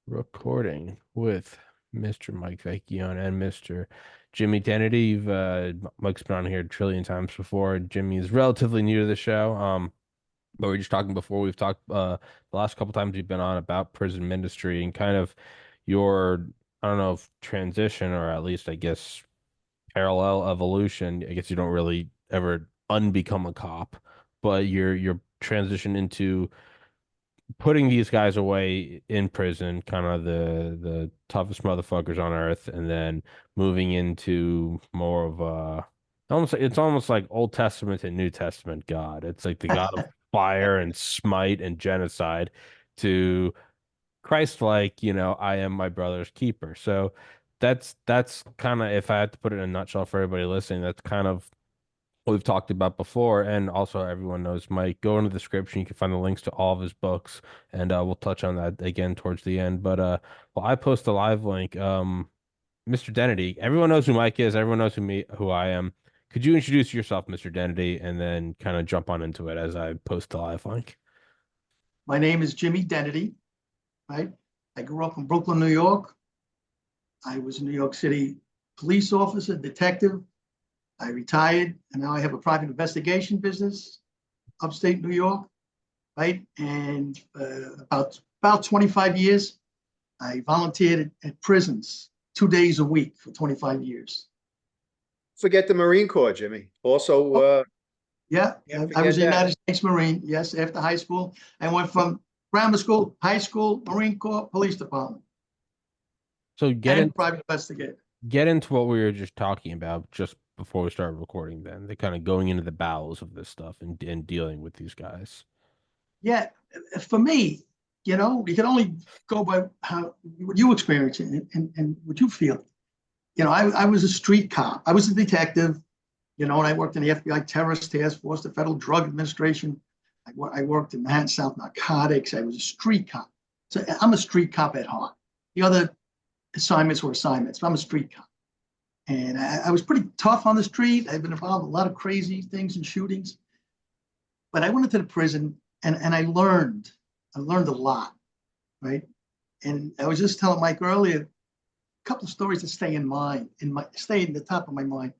Recording with Mr. Mike Vecchione and Mr. Jimmy Dennedy. Mike's been on here a trillion times before. Jimmy is relatively new to the show. But we are just talking before. We've talked the last couple times you've been on about prison ministry and kind of your, I don't know if transition or at least I guess parallel evolution. I guess you don't really ever unbecome a cop, but your transition into putting these guys away in prison, kind of the toughest motherfuckers on earth, and then moving into more of a almost like Old Testament and New Testament God. It's like the God of fire and smite and genocide to Christ like, I am my brother's keeper. So that's kind of, if I had to put it in a nutshell for everybody listening, that's kind of we've talked about before, and also everyone knows Mike. Go into the description, you can find the links to all of his books, and we'll touch on that again towards the end. But well, I post a live link. Mr. Dennedy, everyone knows who Mike is, everyone knows who I am. Could you introduce yourself, Mr. Dennedy, and then kind of jump on into it as I post the live link? My name is Jimmy Dennedy, right? I grew up in Brooklyn, New York. I was a New York City police officer, detective. I retired, and now I have a private investigation business, upstate New York, right? And about 25 years, I volunteered at prisons 2 days a week for 25 years. Forget the Marine Corps, Jimmy. Also, yeah, I was a United States Marine. Yes, after high school, I went from grammar school, high school, Marine Corps, police department. So private investigator. Get into what we were just talking about just before we started recording. Then they kind of going into the bowels of this stuff and dealing with these guys. Yeah, for me, you can only go by what you experience and what you feel. I was a street cop. I was a detective, and I worked in the FBI Terrorist Task Force, the Federal Drug Administration. I worked in Manhattan South Narcotics. I was a street cop. So I'm a street cop at heart. The other assignments were assignments, but I'm a street cop. And I was pretty tough on the street. I've been involved in a lot of crazy things and shootings. But I went into the prison and I learned a lot, right? And I was just telling Mike earlier, a couple of stories that stay in the top of my mind.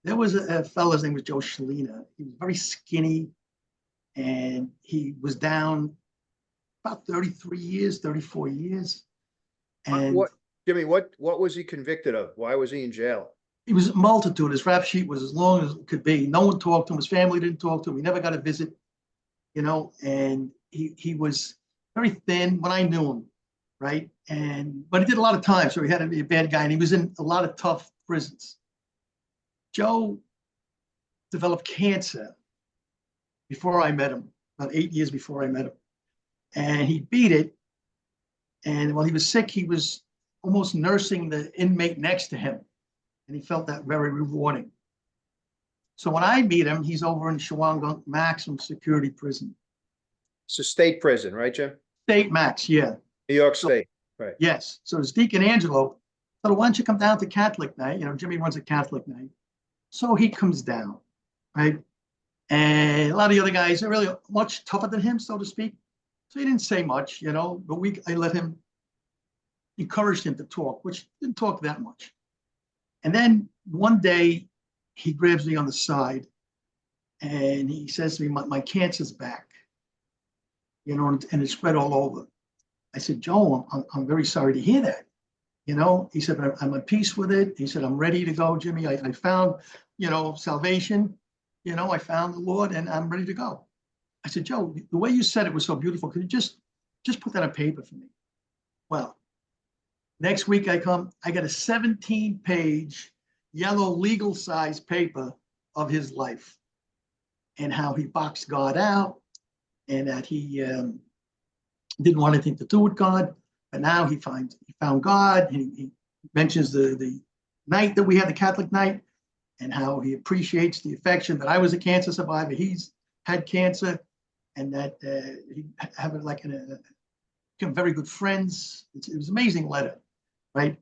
There was a fellow, his name was Joe Shalina. He was very skinny, and he was down about 33 years, 34 years. And Jimmy, what was he convicted of? Why was he in jail? He was a multitude. His rap sheet was as long as it could be. No one talked to him. His family didn't talk to him. He never got a visit, and he was very thin when I knew him, right? But he did a lot of time, so he had to be a bad guy, and he was in a lot of tough prisons. Joe developed cancer before I met him, about 8 years before I met him. And he beat it. And while he was sick, he was almost nursing the inmate next to him. And he felt that very rewarding. So when I meet him, he's over in Shawangunk Maximum Security Prison. It's a state prison, right, Jim? State Max, yeah. New York State, right. Yes. So it's Deacon Angelo. So why don't you come down to Catholic night? Jimmy runs a Catholic night. So he comes down, right? And a lot of the other guys are really much tougher than him, so to speak. So he didn't say much, but I let him, encouraged him to talk, which didn't talk that much. And then one day he grabs me on the side and he says to me, my cancer's back, and it's spread all over. I said, Joe, I'm very sorry to hear that. He said, I'm at peace with it. He said, I'm ready to go, Jimmy. I found, salvation. I found the Lord and I'm ready to go. I said, Joe, the way you said it was so beautiful. Could you just put that on paper for me? Well, next week I got a 17-page yellow legal size paper of his life and how he boxed God out and that he didn't want anything to do with God. But now he found God. He mentions the night that we had, the Catholic night, and how he appreciates the affection that I was a cancer survivor. He's had cancer, and that he have become very good friends. It was an amazing letter, right?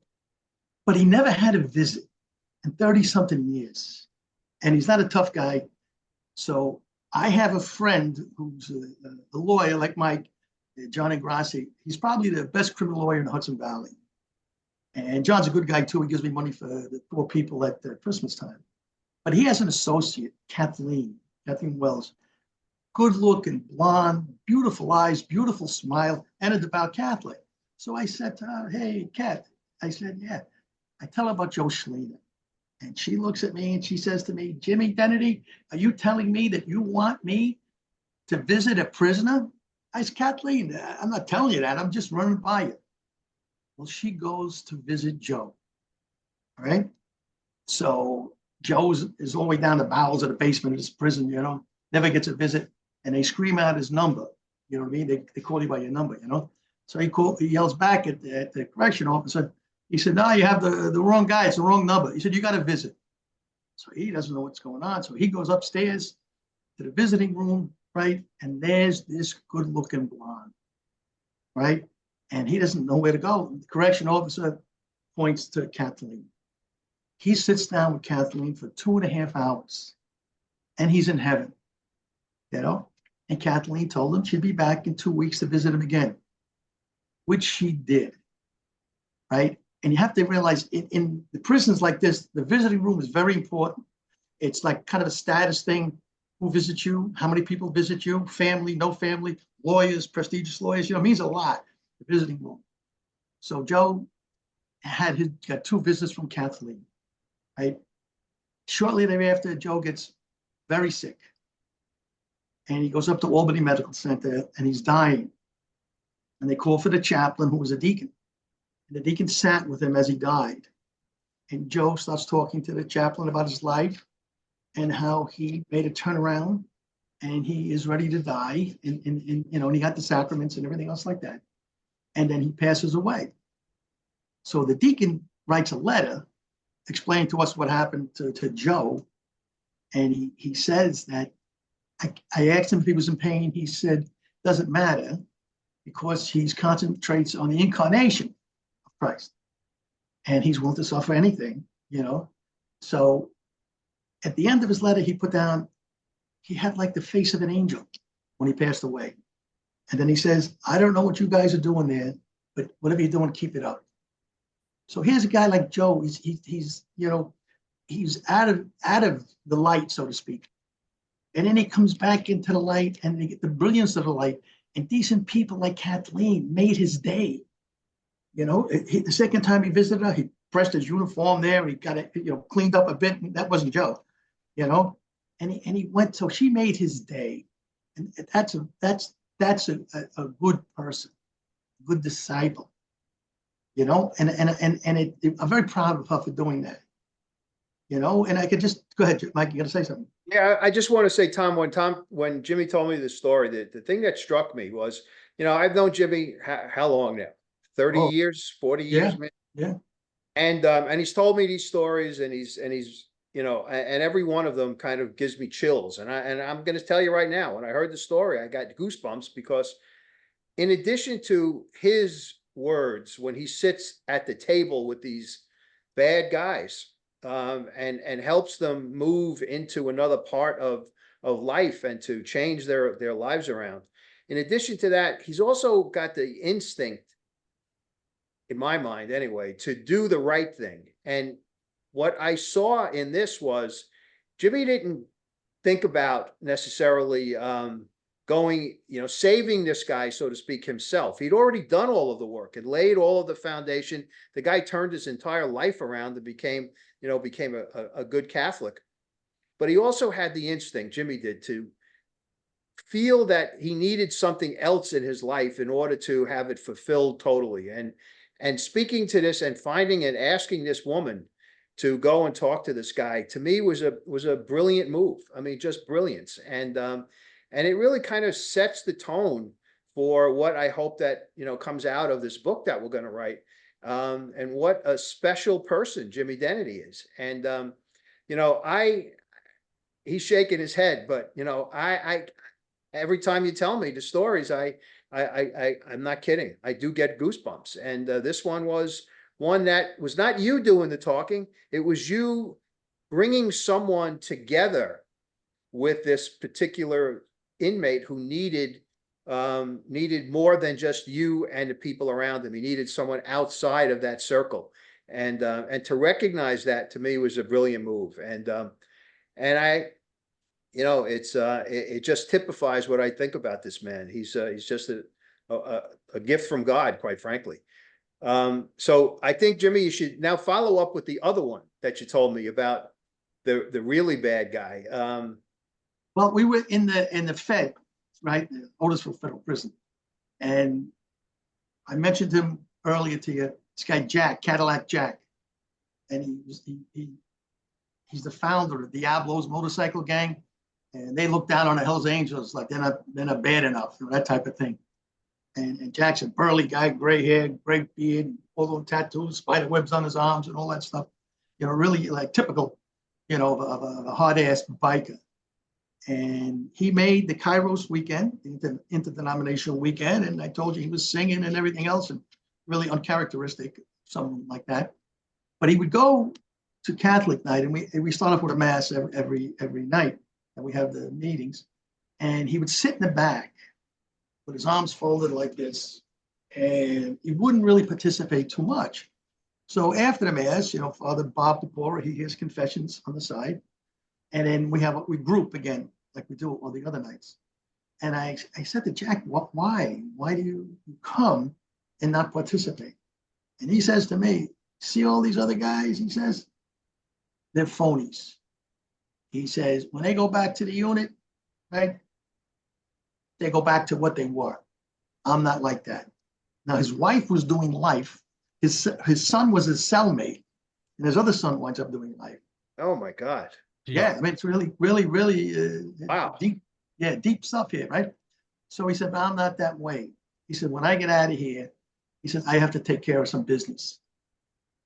But he never had a visit in 30-something years, and he's not a tough guy. So I have a friend who's a lawyer like Mike, John Ingrassi. He's probably the best criminal lawyer in the Hudson Valley. And John's a good guy too. He gives me money for the poor people at Christmas time. But he has an associate, Kathleen Wells, good looking, blonde, beautiful eyes, beautiful smile, and a devout Catholic. So I said to her, hey, Kat, I said, yeah. I tell her about Joe Schliener. And she looks at me and she says to me, Jimmy Dennedy, are you telling me that you want me to visit a prisoner? I said, Kathleen, I'm not telling you that. I'm just running by you. Well, she goes to visit Joe. All right. So Joe is all the way down the bowels of the basement of this prison, never gets a visit. And they scream out his number. You know what I mean? They call you by your number, So he yells back at the correction officer. He said, no, you have the wrong guy. It's the wrong number. He said, you got to visit. So he doesn't know what's going on. So he goes upstairs to the visiting room, right? And there's this good looking blonde, right? And he doesn't know where to go. The correction officer points to Kathleen. He sits down with Kathleen for 2.5 hours and he's in heaven, And Kathleen told him she'd be back in 2 weeks to visit him again, which she did, right? And you have to realize in the prisons like this, the visiting room is very important. It's like kind of a status thing. Who visits you? How many people visit you? Family, no family, lawyers, prestigious lawyers, it means a lot, the visiting room. So Joe got 2 visits from Kathleen, right? Shortly thereafter, Joe gets very sick. And he goes up to Albany Medical Center and he's dying. And they call for the chaplain, who was a deacon. And the deacon sat with him as he died. And Joe starts talking to the chaplain about his life and how he made a turnaround and he is ready to die. And he got the sacraments and everything else like that. And then he passes away. So the deacon writes a letter explaining to us what happened to Joe. And he says that I asked him if he was in pain. He said, doesn't matter, because he concentrates on the incarnation of Christ. And he's willing to suffer anything, So at the end of his letter, he put down, he had like the face of an angel when he passed away. And then he says, I don't know what you guys are doing there, but whatever you're doing, keep it up. So here's a guy like Joe. He's out of the light, so to speak. And then he comes back into the light and they get the brilliance of the light. And decent people like Kathleen made his day. The second time he visited her, he pressed his uniform there and he got it, cleaned up a bit. That wasn't Joe, And he went. So she made his day, and that's a good person, a good disciple, And I'm very proud of her for doing that. And I could just go ahead, Mike. You got to say something. Yeah, I just want to say, Tom, when Jimmy told me the story, the thing that struck me was, I've known Jimmy how long now? 30 years, 40 years, man. Yeah. And he's told me these stories, and he's and every one of them kind of gives me chills. And I'm going to tell you right now, when I heard the story, I got goosebumps, because in addition to his words, when he sits at the table with these bad guys, and helps them move into another part of life and to change their lives around. In addition to that, he's also got the instinct, in my mind anyway, to do the right thing. And what I saw in this was Jimmy didn't think about necessarily going, saving this guy, so to speak, himself. He'd already done all of the work and laid all of the foundation. The guy turned his entire life around and became a good Catholic. But he also had the instinct, Jimmy did, to feel that he needed something else in his life in order to have it fulfilled totally. And speaking to this and finding and asking this woman to go and talk to this guy, to me was a brilliant move. I mean, just brilliance. And it really kind of sets the tone for what I hope that, comes out of this book that we're going to write. And what a special person Jimmy Dennedy is. And, he's shaking his head, but, I every time you tell me the stories, I'm not kidding. I do get goosebumps. And this one was one that was not you doing the talking. It was you bringing someone together with this particular inmate who needed needed more than just you and the people around him. He needed someone outside of that circle. And to recognize that to me was a brilliant move. And I, it just typifies what I think about this man. He's just a gift from God, quite frankly. So I think, Jimmy, you should now follow up with the other one that you told me about, the really bad guy. Well, we were in the Fed, right? The Otisville Federal Prison. And I mentioned him earlier to you. This guy, Jack, Cadillac Jack. And he's the founder of Diablo's motorcycle gang. And they look down on the Hells Angels like they're not bad enough, that type of thing. And Jack's a burly guy, gray hair, gray beard, all those tattoos, spider webs on his arms and all that stuff. Really like typical, of a hard-ass biker. And he made the Kairos weekend, the interdenominational weekend. And I told you he was singing and everything else, and really uncharacteristic, someone like that. But he would go to Catholic night, and we start off with a mass every night, and we have the meetings. And he would sit in the back with his arms folded like this, and he wouldn't really participate too much. So after the mass, Father Bob DePora, he hears confessions on the side, and then we group again like we do all the other nights. And I said to Jack, why do you come and not participate? And he says to me, see all these other guys? He says, they're phonies. He says, when they go back to the unit, right, they go back to what they were. I'm not like that. Now, his wife was doing life. His son was his cellmate, and his other son winds up doing life. Oh my God. Yeah, I mean, it's really, really, really wow. deep stuff here, right? So he said, but I'm not that way. He said, when I get out of here, he said, I have to take care of some business.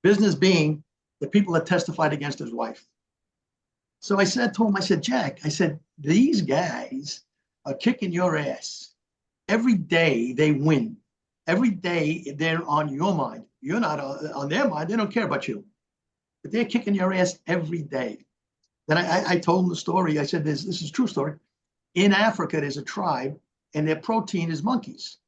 Business being the people that testified against his wife. So I said to him, I said, Jack, I said, these guys are kicking your ass. Every day they win. Every day they're on your mind. You're not on their mind. They don't care about you. But they're kicking your ass every day. Then I told him the story. I said, this is a true story. In Africa, there's a tribe, and their protein is monkeys.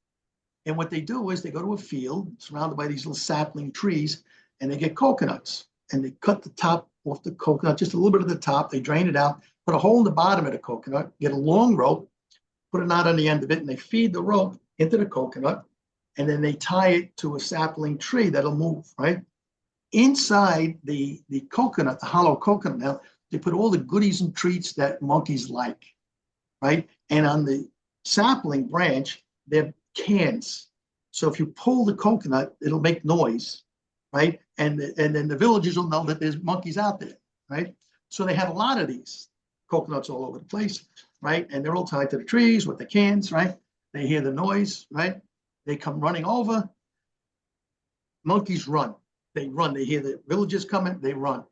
And what they do is they go to a field surrounded by these little sapling trees, and they get coconuts. And they cut the top off the coconut, just a little bit of the top. They drain it out, put a hole in the bottom of the coconut, get a long rope, put a knot on the end of it, and they feed the rope into the coconut, and then they tie it to a sapling tree that'll move, right? Inside the coconut, the hollow coconut, now, they put all the goodies and treats that monkeys like, right? And on the sapling branch, they're cans. So if you pull the coconut, it'll make noise, right? And then the villagers will know that there's monkeys out there, right? So they have a lot of these coconuts all over the place, right? And they're all tied to the trees with the cans, right? They hear the noise, right? They come running over. Monkeys run. They run. They hear the villagers coming. They run.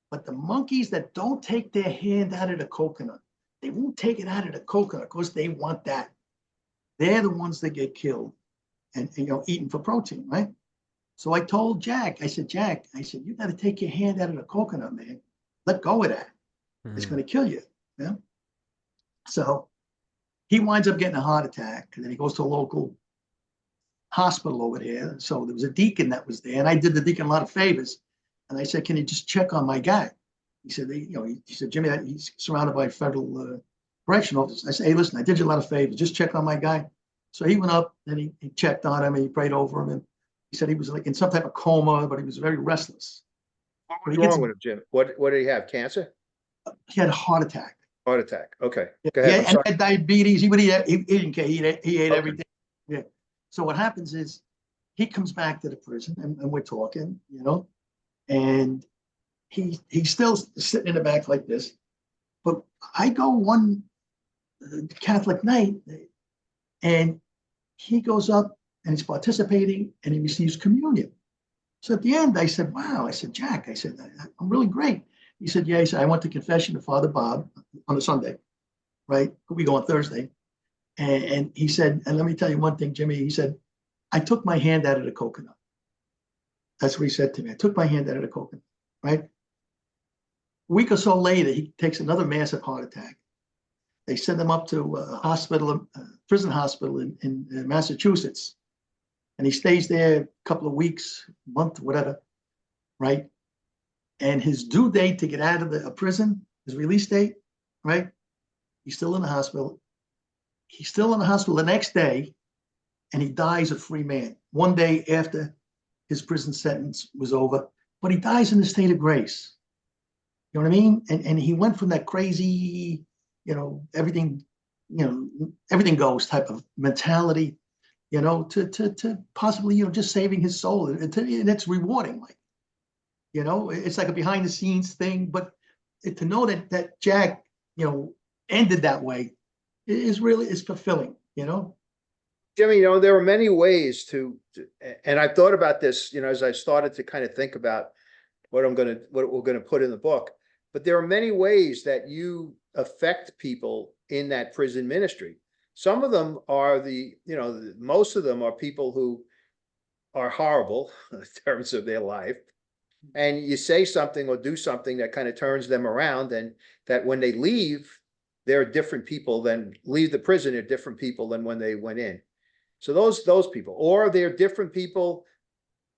But the monkeys that don't take their hand out of the coconut, they won't take it out of the coconut because they want that. They're the ones that get killed and eaten for protein, right? So I told Jack, I said, you got to take your hand out of the coconut, man. Let go of that. It's going to kill you. Yeah. So he winds up getting a heart attack, and then he goes to a local hospital over there. So there was a deacon that was there, and I did the deacon a lot of favors. And I said, can you just check on my guy? He said, he said, Jimmy, he's surrounded by federal correction officers. I said, hey, listen, I did you a lot of favors. Just check on my guy. So he went up and he checked on him and he prayed over him. And he said he was like in some type of coma, but he was very restless. What was wrong with him, Jim? What did he have? Cancer? He had a heart attack. Heart attack. Okay. Go ahead. Yeah, and he had diabetes. He didn't care. He ate everything. Yeah. So what happens is he comes back to the prison and we're talking, and he's still sitting in the back like this. But I go one Catholic night and he goes up and he's participating and he receives communion. So at the end, I said, wow, I said, Jack, I said, I'm really great. He said, yeah, he said, I went to confession to Father Bob on a Sunday, right? We go on Thursday. And he said, and let me tell you one thing, Jimmy, he said, I took my hand out of the coconut. That's what he said to me. I took my hand out of the coconut, right? A week or so later, he takes another massive heart attack. they send him up to a hospital, prison hospital in Massachusetts. And he stays there a couple of weeks, month, whatever, right? And his due date to get out of the prison, his release date, right? He's still in the hospital. He's still in the hospital the next day, and he dies a free man 1 day after his prison sentence was over. But he dies in a state of grace. You know what I mean? And he went from that crazy, everything, everything goes type of mentality, to possibly, just saving his soul. And it's rewarding, like, it's like a behind the scenes thing. But to know that Jack, ended that way is fulfilling, Jimmy, there are many ways and I've thought about this, as I started to kind of think about what we're gonna put in the book. But there are many ways that you affect people in that prison ministry. Some of them are most of them are people who are horrible in terms of their life. And you say something or do something that kind of turns them around, and that when they leave, they're different people leave the prison, they're different people than when they went in. So those people, or they're different people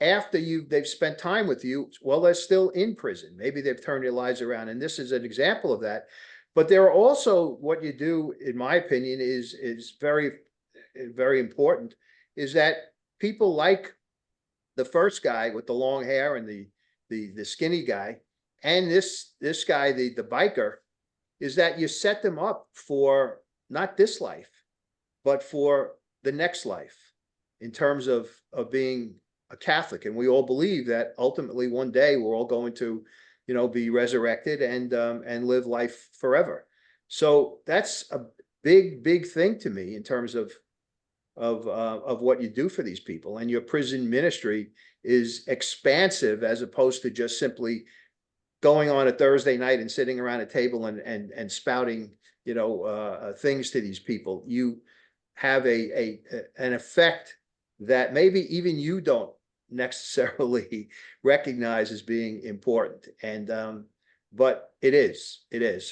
after they've spent time with you. Well, they're still in prison. Maybe they've turned their lives around, and this is an example of that. But there are also, what you do, in my opinion, is very, very important, is that people like the first guy with the long hair and the skinny guy, and this guy, the biker, is that you set them up for not this life, but for the next life, in terms of being a Catholic. And we all believe that ultimately one day we're all going to, be resurrected and live life forever. So that's a big thing to me in terms of what you do for these people. And your prison ministry is expansive, as opposed to just simply going on a Thursday night and sitting around a table and spouting, things to these people. You have an effect that maybe even you don't necessarily recognize as being important. And but it is.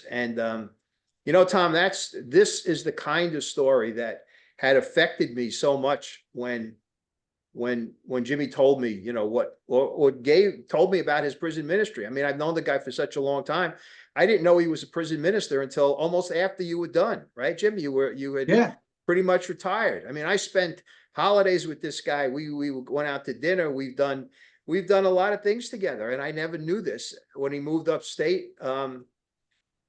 And Tom, this is the kind of story that had affected me so much when Jimmy told me, told me about his prison ministry. I mean, I've known the guy for such a long time. I didn't know he was a prison minister until almost after you were done, right, Jim? You had pretty much retired. I mean, I spent holidays with this guy. We went out to dinner. We've done a lot of things together, and I never knew this. When he moved upstate,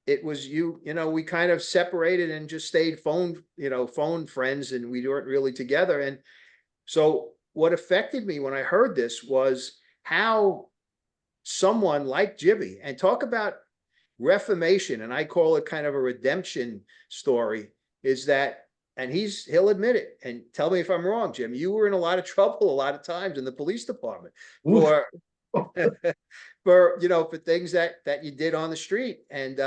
it was we kind of separated and just stayed phone friends, and we weren't really together. And so what affected me when I heard this was how someone like Jimmy, and talk about reformation, and I call it kind of a redemption story, is that, and he'll admit it, and tell me if I'm wrong, Jim, you were in a lot of trouble a lot of times in the police department for for things that you did on the street. And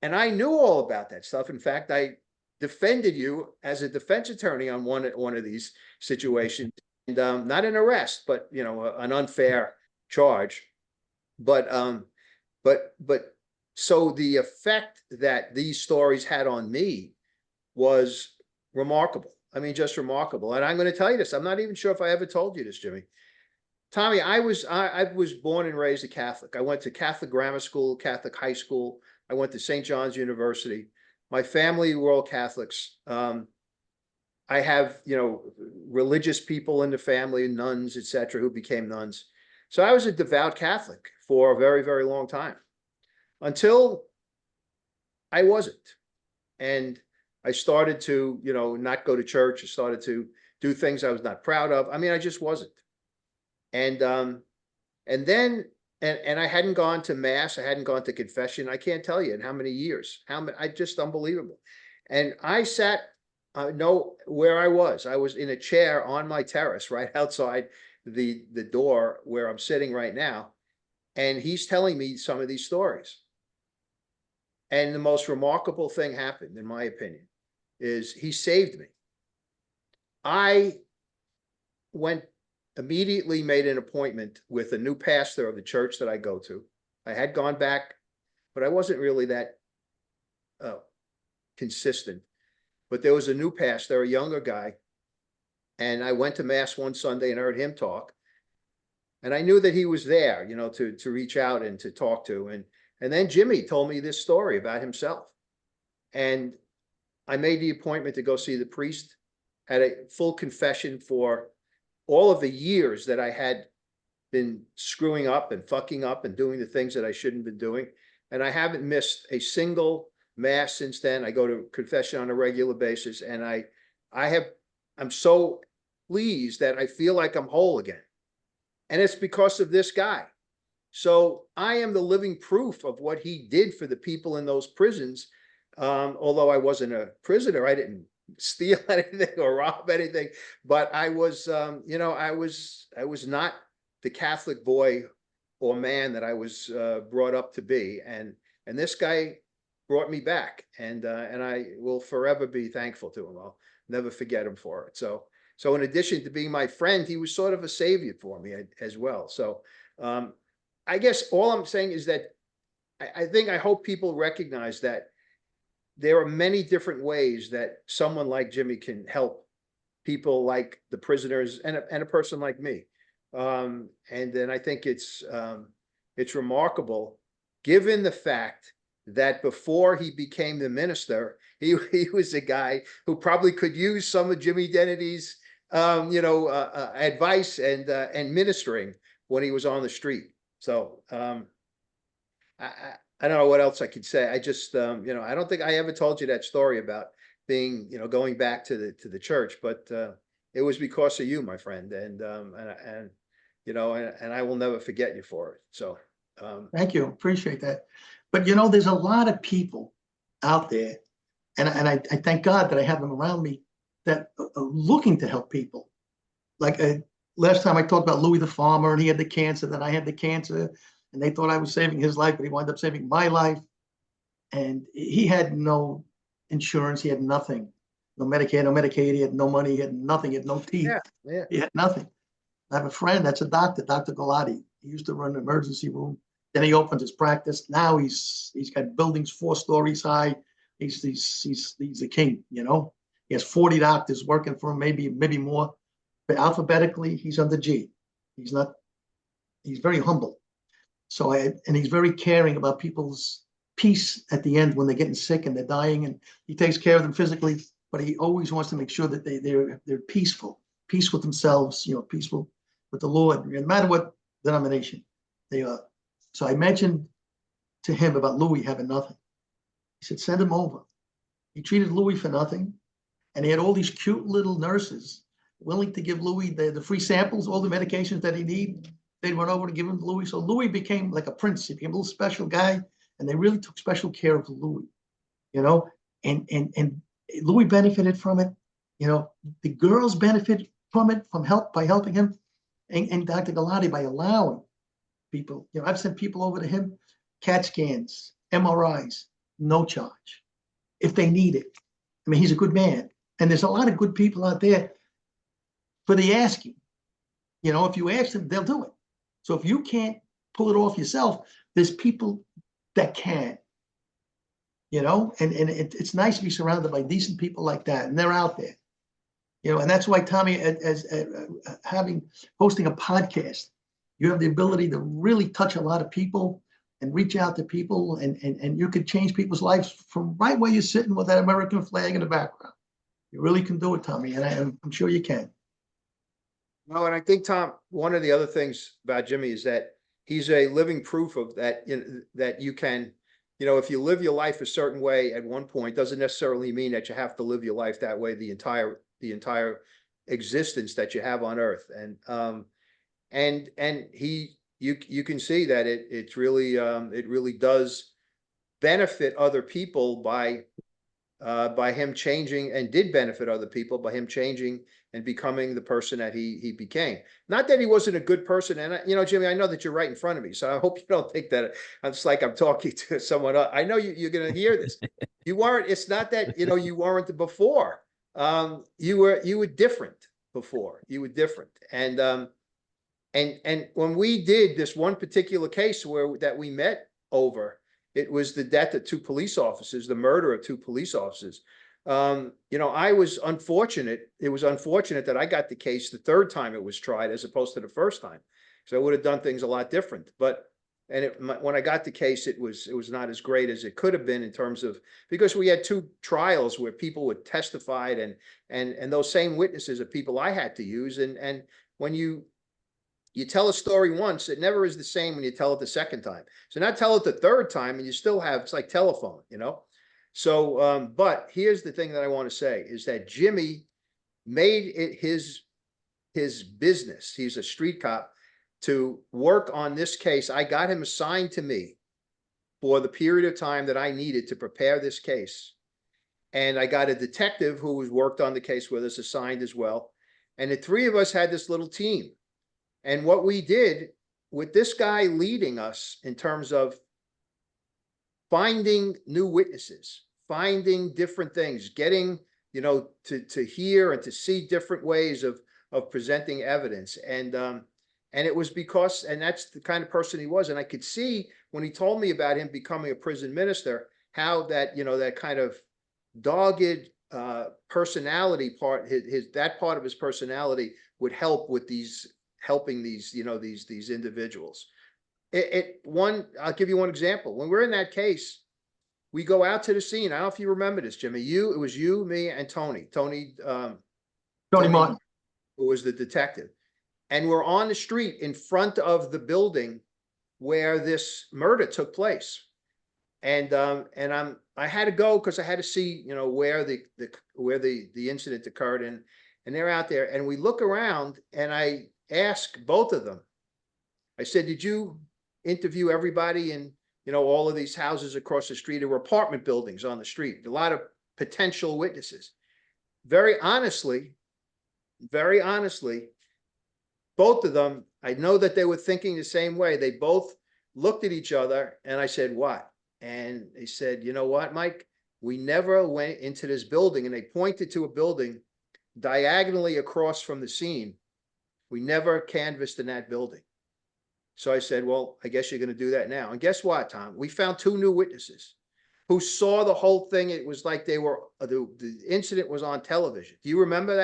I knew all about that stuff. In fact, I defended you as a defense attorney on one of these situations, and not an arrest, but an unfair charge. But so the effect that these stories had on me was remarkable. I mean, just remarkable. And I'm going to tell you this. I'm not even sure if I ever told you this, Jimmy. Tommy, I was born and raised a Catholic. I went to Catholic grammar school, Catholic high school. I went to St. John's University. My family were all Catholics. I have, religious people in the family, nuns, etc., who became nuns. So I was a devout Catholic for a very, very long time, until I wasn't. And I started to, not go to church. I started to do things I was not proud of. I mean, I just wasn't. And then I hadn't gone to mass. I hadn't gone to confession. I can't tell you in how many years. Just unbelievable. And I sat, know where I was. I was in a chair on my terrace right outside the door where I'm sitting right now. And he's telling me some of these stories. And the most remarkable thing happened, in my opinion, is he saved me. I immediately made an appointment with a new pastor of the church that I go to. I had gone back, but I wasn't really that consistent. But there was a new pastor, a younger guy, and I went to mass one Sunday and heard him talk. And I knew that he was there, you know, to reach out and to talk to. And then Jimmy told me this story about himself. And I made the appointment to go see the priest, had a full confession for all of the years that I had been screwing up and fucking up and doing the things that I shouldn't have been doing. And I haven't missed a single mass since then. I go to confession on a regular basis, and I'm so pleased that I feel like I'm whole again. And it's because of this guy. So I am the living proof of what he did for the people in those prisons. Although I wasn't a prisoner, I didn't steal anything or rob anything, but I was, you know, I was not the Catholic boy or man that I was brought up to be. And this guy brought me back, and I will forever be thankful to him. I'll never forget him for it. So in addition to being my friend, he was sort of a savior for me as well. So I guess all I'm saying is that I hope people recognize that there are many different ways that someone like Jimmy can help people like the prisoners and a person like me. And then I think it's remarkable, given the fact that before he became the minister, he was a guy who probably could use some of Jimmy Dennedy's advice and ministering when he was on the street. So I don't know what else I could say. I just I don't think I ever told you that story about being, going back to the church, but it was because of you, my friend, and I will never forget you for it. So Thank you, appreciate that. But there's a lot of people out there, and I thank God that I have them around me that are looking to help people. Like last time I talked about Louis the farmer, and he had the cancer, then I had the cancer, and they thought I was saving his life, but he wound up saving my life. And he had no insurance, he had nothing, no Medicare, no Medicaid, he had no money, he had nothing, he had no teeth, he had nothing. I have a friend that's a doctor, Dr. Galati. He used to run an emergency room. Then he opened his practice. Now he's got buildings 4 stories high. He's a king, He has 40 doctors working for him, maybe more. But alphabetically, he's under G. He's very humble. And he's very caring about people's peace at the end when they're getting sick and they're dying, and he takes care of them physically, but he always wants to make sure that they're peaceful, peace with themselves, peaceful with the Lord, no matter what denomination they are. So I mentioned to him about Louis having nothing. He said, send him over. He treated Louis for nothing, and he had all these cute little nurses willing to give Louis the free samples, all the medications that he needed. They'd run over to give him to Louis. So Louis became like a prince. He became a little special guy, and they really took special care of Louis, and Louis benefited from it. The girls benefited from it, by helping him, and Dr. Galati by allowing people. I've sent people over to him, CAT scans, MRIs, no charge, if they need it. I mean, he's a good man, and there's a lot of good people out there for the asking. If you ask them, they'll do it. So if you can't pull it off yourself, there's people that can, and it's nice to be surrounded by decent people like that, and they're out there, and that's why, Tommy, as hosting a podcast, you have the ability to really touch a lot of people and reach out to people, and you could change people's lives from right where you're sitting with that American flag in the background. You really can do it, Tommy, and I'm sure you can. No, and I think, Tom, one of the other things about Jimmy is that he's a living proof of that, that you can, if you live your life a certain way at one point, doesn't necessarily mean that you have to live your life that way the entire existence that you have on earth. And you can see that it really does benefit other people by him changing, and did benefit other people by him changing and becoming the person that he became. Not that he wasn't a good person. And Jimmy, I know that you're right in front of me, so I hope you don't think that it's like I'm talking to someone else. I know you're going to hear this. You weren't. It's not that you weren't before. You were different before. You were different. And when we did this one particular case that we met over, It was the death of two police officers, the murder of two police officers. You know, I was unfortunate. It was unfortunate that I got the case the third time it was tried as opposed to the first time. So I would have done things a lot different. But when I got the case, it was not as great as it could have been in terms of, because we had two trials where people would testified and those same witnesses are people I had to use. And when you tell a story once, it never is the same when you tell it the second time. So now tell it the third time and you still have, it's like telephone, you know? So, but here's the thing that I want to say is that Jimmy made it his business. He's a street cop to work on this case. I got him assigned to me for the period of time that I needed to prepare this case. And I got a detective who was worked on the case with us assigned as well. And the three of us had this little team. And what we did with this guy leading us in terms of finding new witnesses, finding different things, getting, you know, to hear and to see different ways of presenting evidence. And it was because, and that's the kind of person he was. And I could see when he told me about him becoming a prison minister, how that, you know, that kind of dogged personality part, that part of his personality would help with helping these, you know, these individuals. I'll give you one example. When we're in that case, we go out to the scene. I don't know if you remember this, Jimmy. It was you, me, and Tony Martin. who was the detective. And we're on the street in front of the building where this murder took place. And I had to go because I had to see, you know, where the incident occurred, and they're out there, and we look around, and I ask both of them. I said, "Did you interview everybody in, you know, all of these houses across the street?" There were apartment buildings on the street, a lot of potential witnesses. Very honestly, both of them, I know that they were thinking the same way. They both looked at each other, and I said, "What?" And they said, "You know what, Mike? We never went into this building." And they pointed to a building diagonally across from the scene. We never canvassed in that building. So I said, "Well, I guess you're going to do that now." And guess what, Tom? We found two new witnesses who saw the whole thing. It was like they were, the incident was on television. Do you remember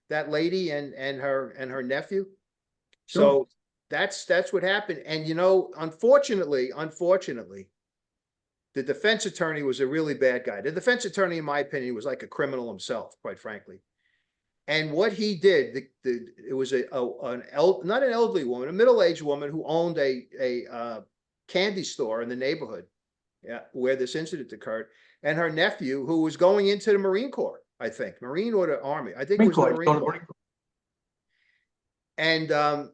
that lady and her nephew? Sure. So that's what happened. And, you know, unfortunately, the defense attorney was a really bad guy. The defense attorney, in my opinion, was like a criminal himself, quite frankly. And what he did, it was not an elderly woman, a middle-aged woman who owned a candy store in the neighborhood, where this incident occurred, and her nephew, who was going into the Marine Corps, I think, Marine or the Army. I think it was the Marine Corps. And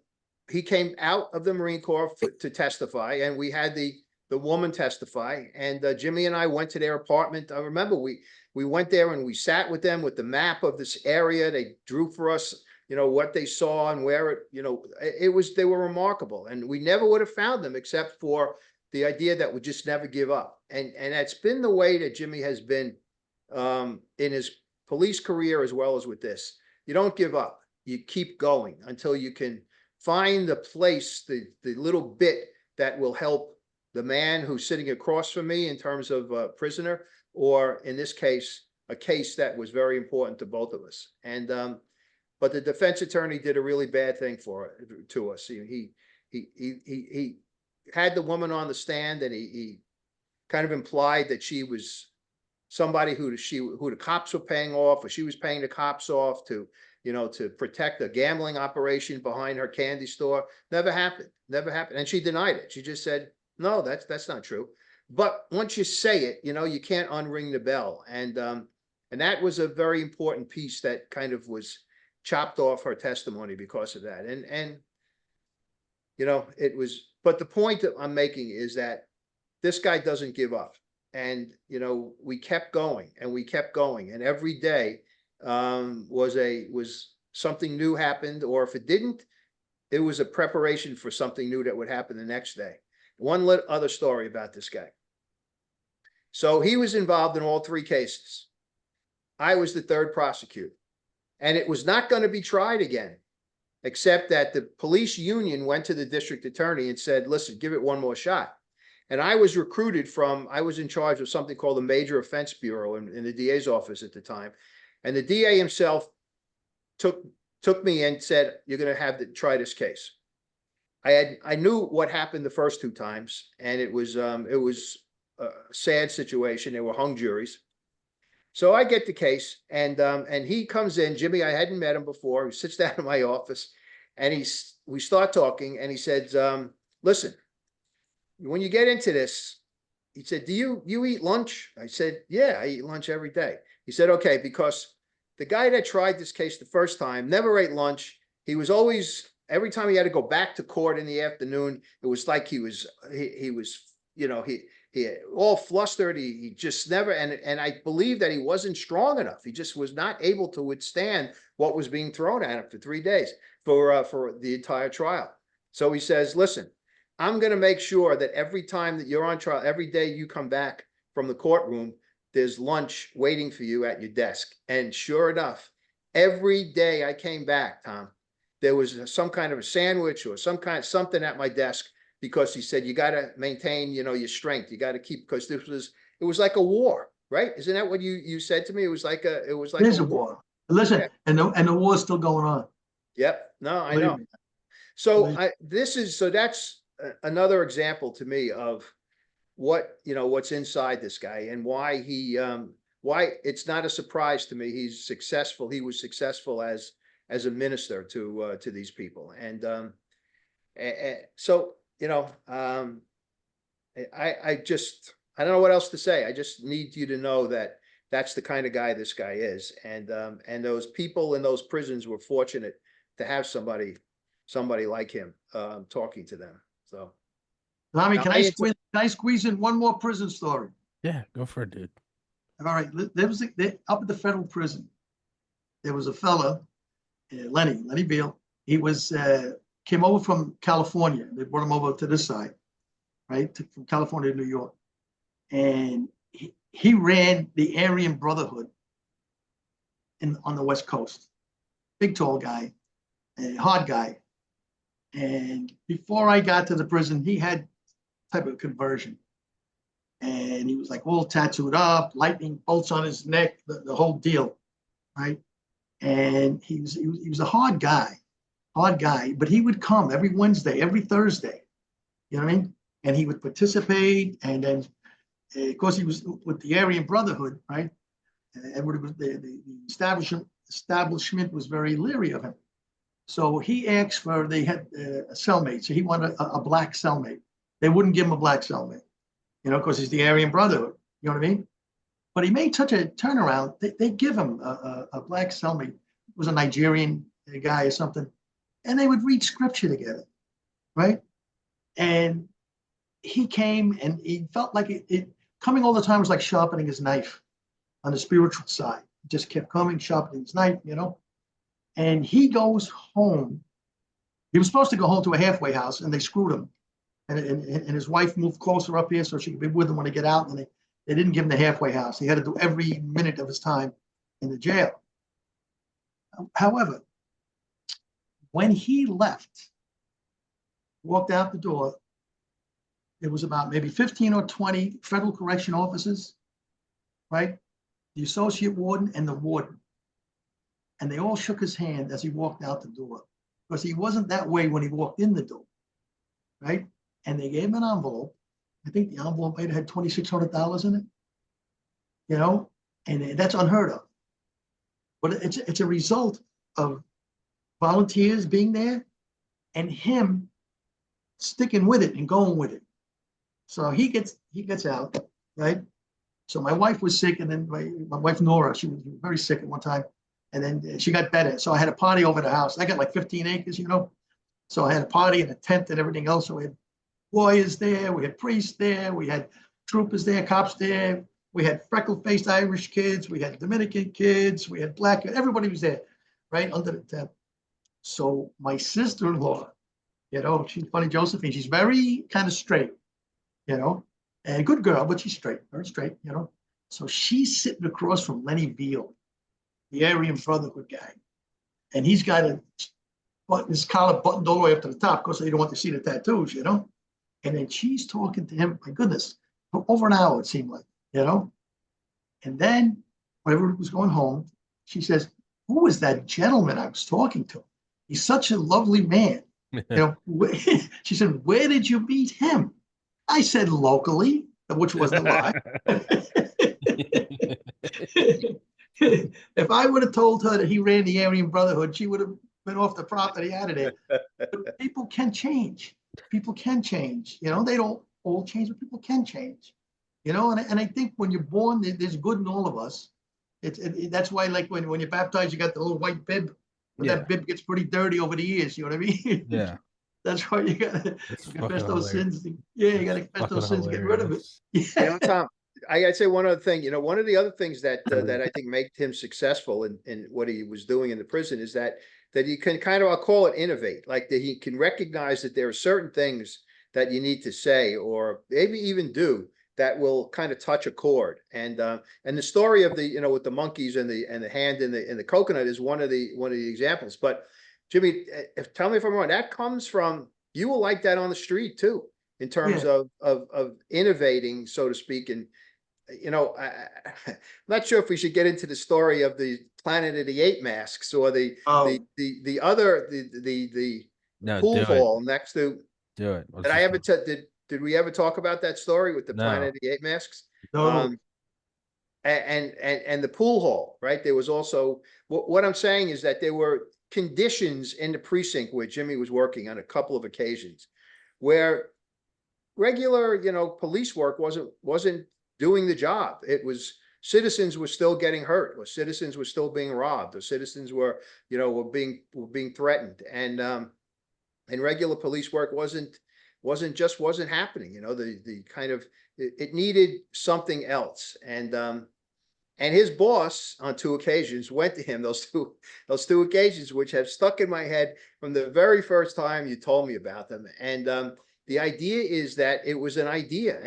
he came out of the Marine Corps to testify, and we had the woman testify. And Jimmy and I went to their apartment. I remember we went there and we sat with them with the map of this area. They drew for us, you know, what they saw and where it, you know, they were remarkable. And we never would have found them except for the idea that we just never give up. And that's been the way that Jimmy has been in his police career as well as with this. You don't give up. You keep going until you can find the place, the little bit that will help the man who's sitting across from me in terms of a prisoner, or in this case, a case that was very important to both of us. And but the defense attorney did a really bad thing to us. He had the woman on the stand, and he kind of implied that she was somebody who the cops were paying off, or she was paying the cops off to, you know, to protect a gambling operation behind her candy store. Never happened. And she denied it. She just said, "No, that's not true." But once you say it, you know, you can't unring the bell. And that was a very important piece that kind of was chopped off her testimony because of that. And you know, it was, but the point that I'm making is that this guy doesn't give up. And, you know, we kept going and we kept going, and every day was something new happened, or if it didn't, it was a preparation for something new that would happen the next day. One other story about this guy. So he was involved in all three cases. I was the third prosecutor, and it was not going to be tried again, except that the police union went to the district attorney and said, "Listen, give it one more shot." And I was recruited I was in charge of something called the Major Offense Bureau in the DA's office at the time. And the DA himself took me and said, you're going to have to try this case. I knew what happened the first 2 times, and it was a sad situation. There were hung juries. So I get the case, and he comes in. Jimmy, I hadn't met him before. He sits down in my office, and we start talking, and he says, listen, when you get into this, he said, do you eat lunch? I said, yeah, I eat lunch every day. He said, okay, because the guy that tried this case the first time never ate lunch. He was always, every time he had to go back to court in the afternoon, it was like he was, you know, he all flustered. He just never, and I believe that he wasn't strong enough. He just was not able to withstand what was being thrown at him for 3 days for the entire trial. So he says, listen, I'm going to make sure that every time that you're on trial, every day you come back from the courtroom, there's lunch waiting for you at your desk. And sure enough, every day I came back, Tom, there was some kind of a sandwich or something at my desk, because he said, you got to maintain, you know, your strength. You got to keep, because it was like a war, right? Isn't that what you said to me? It was like a war. Listen, yeah. and the war is still going on. Yep. No, I know. So that's another example to me of what's inside this guy, and why why it's not a surprise to me. He's successful. He was successful as a minister to these people. And so, I don't know what else to say. I just need you to know that that's the kind of guy this guy is. And those people in those prisons were fortunate to have somebody like him talking to them. So, Tommy, can I squeeze in one more prison story? Yeah, go for it, dude. All right. There was up at the federal prison, there was a fella, Lenny Beal. He was came over from California. They brought him over to this side, right, from California to New York, and he ran the Aryan Brotherhood on the West Coast. Big, tall guy, a hard guy. And before I got to the prison, he had type of conversion, and he was like all tattooed up, lightning bolts on his neck, the whole deal, right? And he was a hard guy, but he would come every Wednesday, every Thursday, you know what I mean? And he would participate, and then of course he was with the Aryan Brotherhood, right? And everybody was the establishment was very leery of him. So he asked they had a cellmate. So he wanted a black cellmate. They wouldn't give him a black cellmate, because he's the Aryan Brotherhood. You know what I mean? But he made such a turnaround. They give him a black cellmate. It was a Nigerian guy or something. And they would read scripture together, right? And he came, and he felt like it coming all the time was like sharpening his knife on the spiritual side. He just kept coming, sharpening his knife, And he goes home. He was supposed to go home to a halfway house, and they screwed him. And his wife moved closer up here so she could be with him when they get out. And they didn't give him the halfway house. He had to do every minute of his time in the jail. However, when he left, walked out the door, it was about maybe 15 or 20 federal correction officers, right? The associate warden and the warden. And they all shook his hand as he walked out the door, because he wasn't that way when he walked in the door, right? And they gave him an envelope. I think the envelope might have had $2,600 in it, and that's unheard of. But it's a result of volunteers being there and him sticking with it and going with it. So he gets out, right? So my wife was sick, and then my wife Nora, she was very sick at one time. And then she got better. So I had a party over the house. I got like 15 acres, So I had a party and a tent and everything else. So we had lawyers there. We had priests there. We had troopers there, cops there. We had freckle-faced Irish kids. We had Dominican kids. We had black kids. Everybody was there, right, under the tent. So my sister-in-law, she's funny, Josephine. She's very kind of straight, and a good girl, but she's straight, very straight, So she's sitting across from Lenny Beal, the Aryan Brotherhood guy. And he's got his collar buttoned all the way up to the top, because they don't want to see the tattoos, And then she's talking to him, my goodness, for over an hour, it seemed like, you know? And then when everyone was going home, she says, who was that gentleman I was talking to? He's such a lovely man. You know, she said, where did you meet him? I said, locally, which wasn't a lie. If I would have told her that he ran the Aryan Brotherhood, she would have been off the property out of there. But people can change. People can change. You know, they don't all change, but people can change. You know, and I think when you're born, there's good in all of us. That's why, like when you're baptized, you got the little white bib, but Yeah. that bib gets pretty dirty over the years. You know what I mean? Yeah. That's why you gotta It's confess fucking those hilarious. sins. Yeah, you It's gotta confess fucking those sins, get rid of it. hilarious. You know, Yeah. Tom, I'd say one other thing, one of the other things that that I think made him successful in what he was doing in the prison is that he can kind of, I'll call it innovate, like that he can recognize that there are certain things that you need to say or maybe even do that will kind of touch a chord. And the story of the, with the monkeys and the hand in the coconut is one of the examples. But Jimmy, tell me if I'm wrong, that comes from, you were like that on the street too, in terms Yeah. of innovating, so to speak. And I'm not sure if we should get into the story of the Planet of the Apes masks or the other the No, pool do it. hall next to. Do it. Did I ever did we ever talk about that story with the Planet of the Apes masks? No. And the pool hall, right? There was also what I'm saying is that there were conditions in the precinct where Jimmy was working on a couple of occasions where regular, police work wasn't doing the job. It was citizens were still getting hurt, or citizens were still being robbed, or citizens were being threatened, and regular police work wasn't happening. The kind of it needed something else, and his boss on two occasions went to him, those two occasions, which have stuck in my head from the very first time you told me about them. And the idea is that it was an idea,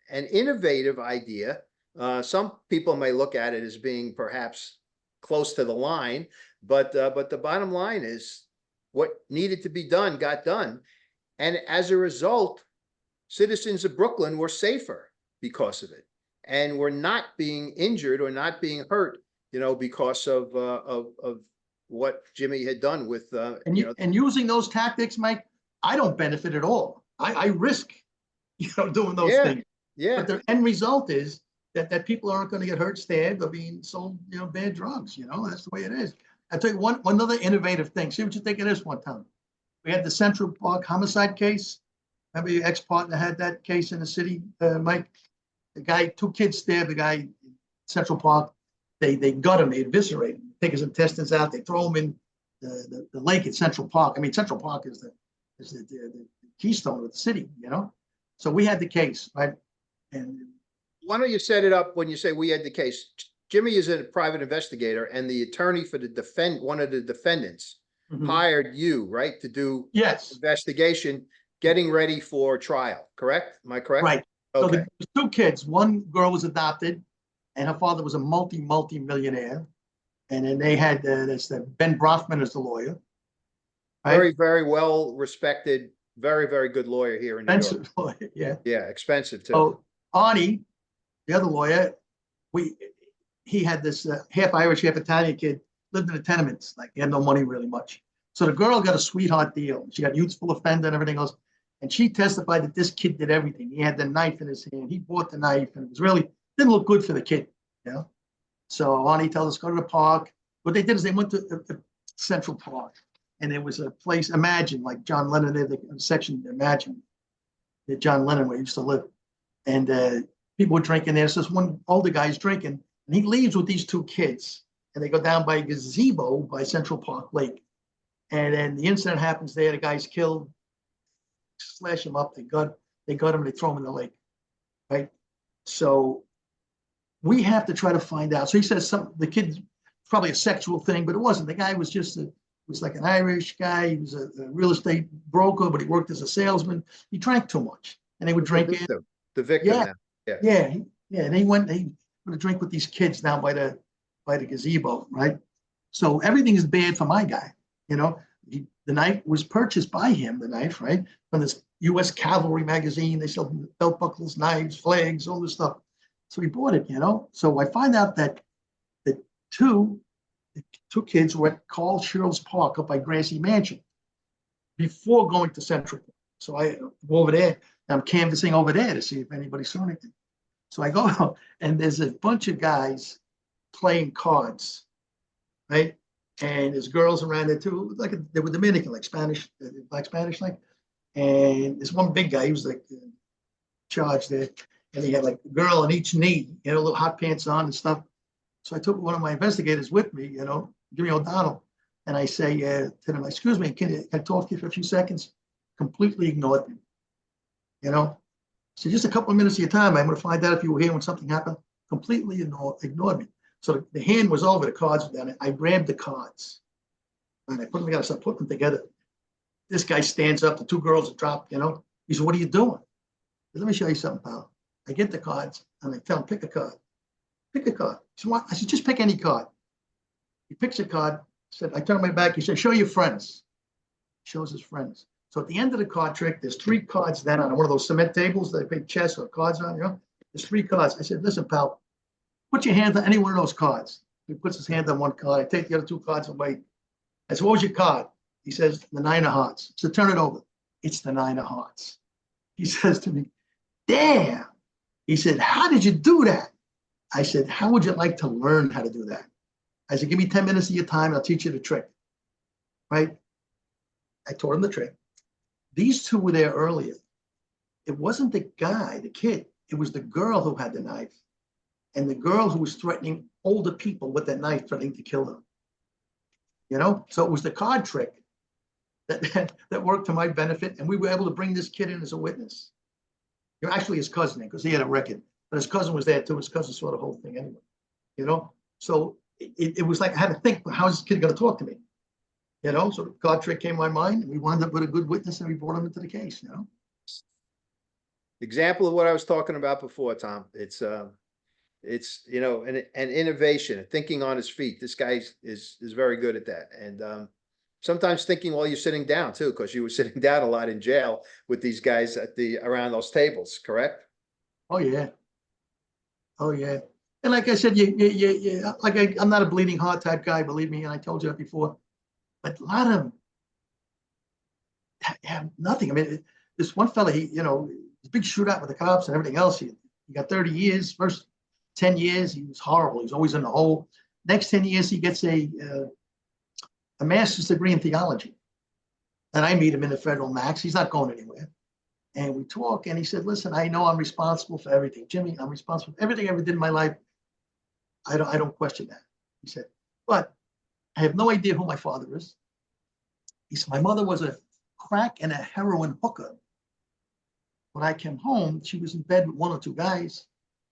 an innovative idea. Some people may look at it as being perhaps close to the line, but the bottom line is what needed to be done got done. And as a result, citizens of Brooklyn were safer because of it, and were not being injured or not being hurt, because of what Jimmy had done with and using those tactics, Mike, I don't benefit at all. I risk, doing those things. Yeah. But the end result is that people aren't going to get hurt, stabbed, or being sold, bad drugs. That's the way it is. I'll tell you one other innovative thing. See what you think of this one, Tom. We had the Central Park homicide case. Remember your ex-partner had that case in the city, Mike? The guy, 2 kids stabbed the guy in Central Park. They gut him, they eviscerate him, take his intestines out, they throw him in the lake at Central Park. I mean, Central Park is the keystone of the city, So we had the case, right? And why don't you set it up when you say we had the case? Jimmy is a private investigator, and the attorney for one of the defendants hired you, right, to do investigation, getting ready for trial, correct? Am I correct? Right. Okay. So there was 2 kids. One girl was adopted, and her father was a multi-millionaire. And then they had Ben Brofman as the lawyer. Right? Very, very well respected, very, very good lawyer here in New York. Expensive lawyer, yeah. Yeah, expensive too. So Arnie, the other lawyer, he had this half Irish, half Italian kid, lived in the tenements, like he had no money really much. So the girl got a sweetheart deal. She got youthful offender and everything else. And she testified that this kid did everything. He had the knife in his hand. He bought the knife, and it was really didn't look good for the kid. So Arnie tells us, go to the park. What they did is they went to Central Park, and there was a place, Imagine, like John Lennon, there, the section Imagine, that John Lennon where he used to live. And people were drinking there. So this one older guy's drinking, and he leaves with these 2 kids, and they go down by a gazebo by Central Park Lake. And then the incident happens there. The guy's killed, slash him up. They got him, they throw him in the lake, right? So we have to try to find out. So he says the kid's probably a sexual thing, but it wasn't. The guy was just was like an Irish guy. He was a real estate broker, but he worked as a salesman. He drank too much, and they would drink it. The victim. Yeah. And he went to drink with these kids down by the gazebo, right? So everything is bad for my guy, The knife was purchased by him, the knife, right? From this U.S. Cavalry magazine. They sell belt buckles, knives, flags, all this stuff. So he bought it, So I find out that the two kids were at Carl Schurz Park up by Grassy Mansion before going to Central. So I go over there, I'm canvassing over there to see if anybody saw anything. So I go and there's a bunch of guys playing cards, right? And there's girls around there too, they were Dominican, like Spanish, black Spanish, like. And this one big guy, he was like charged there, and he had like a girl on each knee, little hot pants on and stuff. So I took one of my investigators with me, Jimmy O'Donnell, and I say to them, "Excuse me, can I talk to you for a few seconds?" Completely ignored me. So just a couple of minutes of your time, I'm going to find out if you were here when something happened. Completely ignored me. So the hand was over, the cards were down. I grabbed the cards and I put them together. So I put them together. This guy stands up. The two girls are dropped. He said, "What are you doing?" I said, "Let me show you something, pal." I get the cards and I tell him, "Pick a card. Pick a card." He said, "What?" I said, "Just pick any card." He picks a card. I turn my back. He said, "Show your friends." Shows his friends. So at the end of the card trick, there's 3 cards then on one of those cement tables that they pay chess or cards on, There's 3 cards. I said, "Listen, pal, put your hand on any one of those cards." He puts his hand on one card. I take the other 2 cards away. I said, "What was your card?" He says, "The 9 of hearts." So turn it over. It's the 9 of hearts. He says to me, "Damn." He said, "How did you do that?" I said, "How would you like to learn how to do that?" I said, "Give me 10 minutes of your time. I'll teach you the trick." Right? I taught him the trick. These 2 were there earlier. It wasn't the guy, the kid. It was the girl who had the knife. And the girl who was threatening older people with that knife, threatening to kill them. So it was the card trick that worked to my benefit. And we were able to bring this kid in as a witness. Actually his cousin, because he had a record. But his cousin was there too. His cousin saw the whole thing anyway. So it was like I had to think, how is this kid going to talk to me? So the card trick came to my mind, and we wound up with a good witness, and we brought him into the case. Example of what I was talking about before, Tom. It's an innovation, thinking on his feet. This guy is very good at that, and sometimes thinking while you're sitting down too, because you were sitting down a lot in jail with these guys around those tables. Correct? Oh yeah, oh yeah. And like I said, I'm not a bleeding heart type guy, believe me, and I told you that before. But a lot of them have nothing. I mean, this one fella, he, big shootout with the cops and everything else. He got 30 years. First 10 years, he was horrible. He was always in the hole. Next 10 years, he gets a master's degree in theology. And I meet him in the federal max. He's not going anywhere. And we talk, and he said, "Listen, I know I'm responsible for everything. Jimmy, I'm responsible for everything I ever did in my life. I don't question that." He said, "But I have no idea who my father is." He said, "My mother was a crack and a heroin hooker. When I came home, she was in bed with 1 or 2 guys.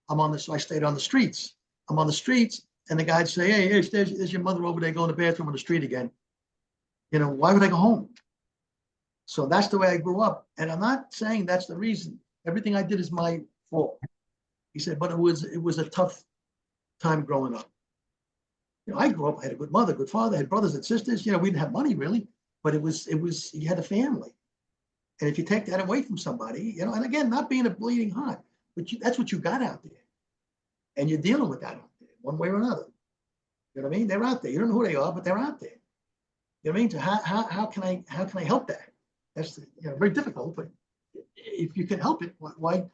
So I stayed on the streets. I'm on the streets, and the guys say, hey, there's your mother over there going to the bathroom on the street again. Why would I go home?" So that's the way I grew up. And I'm not saying that's the reason. Everything I did is my fault. He said, but it was a tough time growing up. I grew up, I had a good mother, good father, I had brothers and sisters. We didn't have money really, but it was, you had a family. And if you take that away from somebody, and again, not being a bleeding heart, but that's what you got out there. And you're dealing with that out there one way or another. You know what I mean? They're out there. You don't know who they are, but they're out there. You know what I mean? So how can I help that? That's very difficult, but if you can help it, why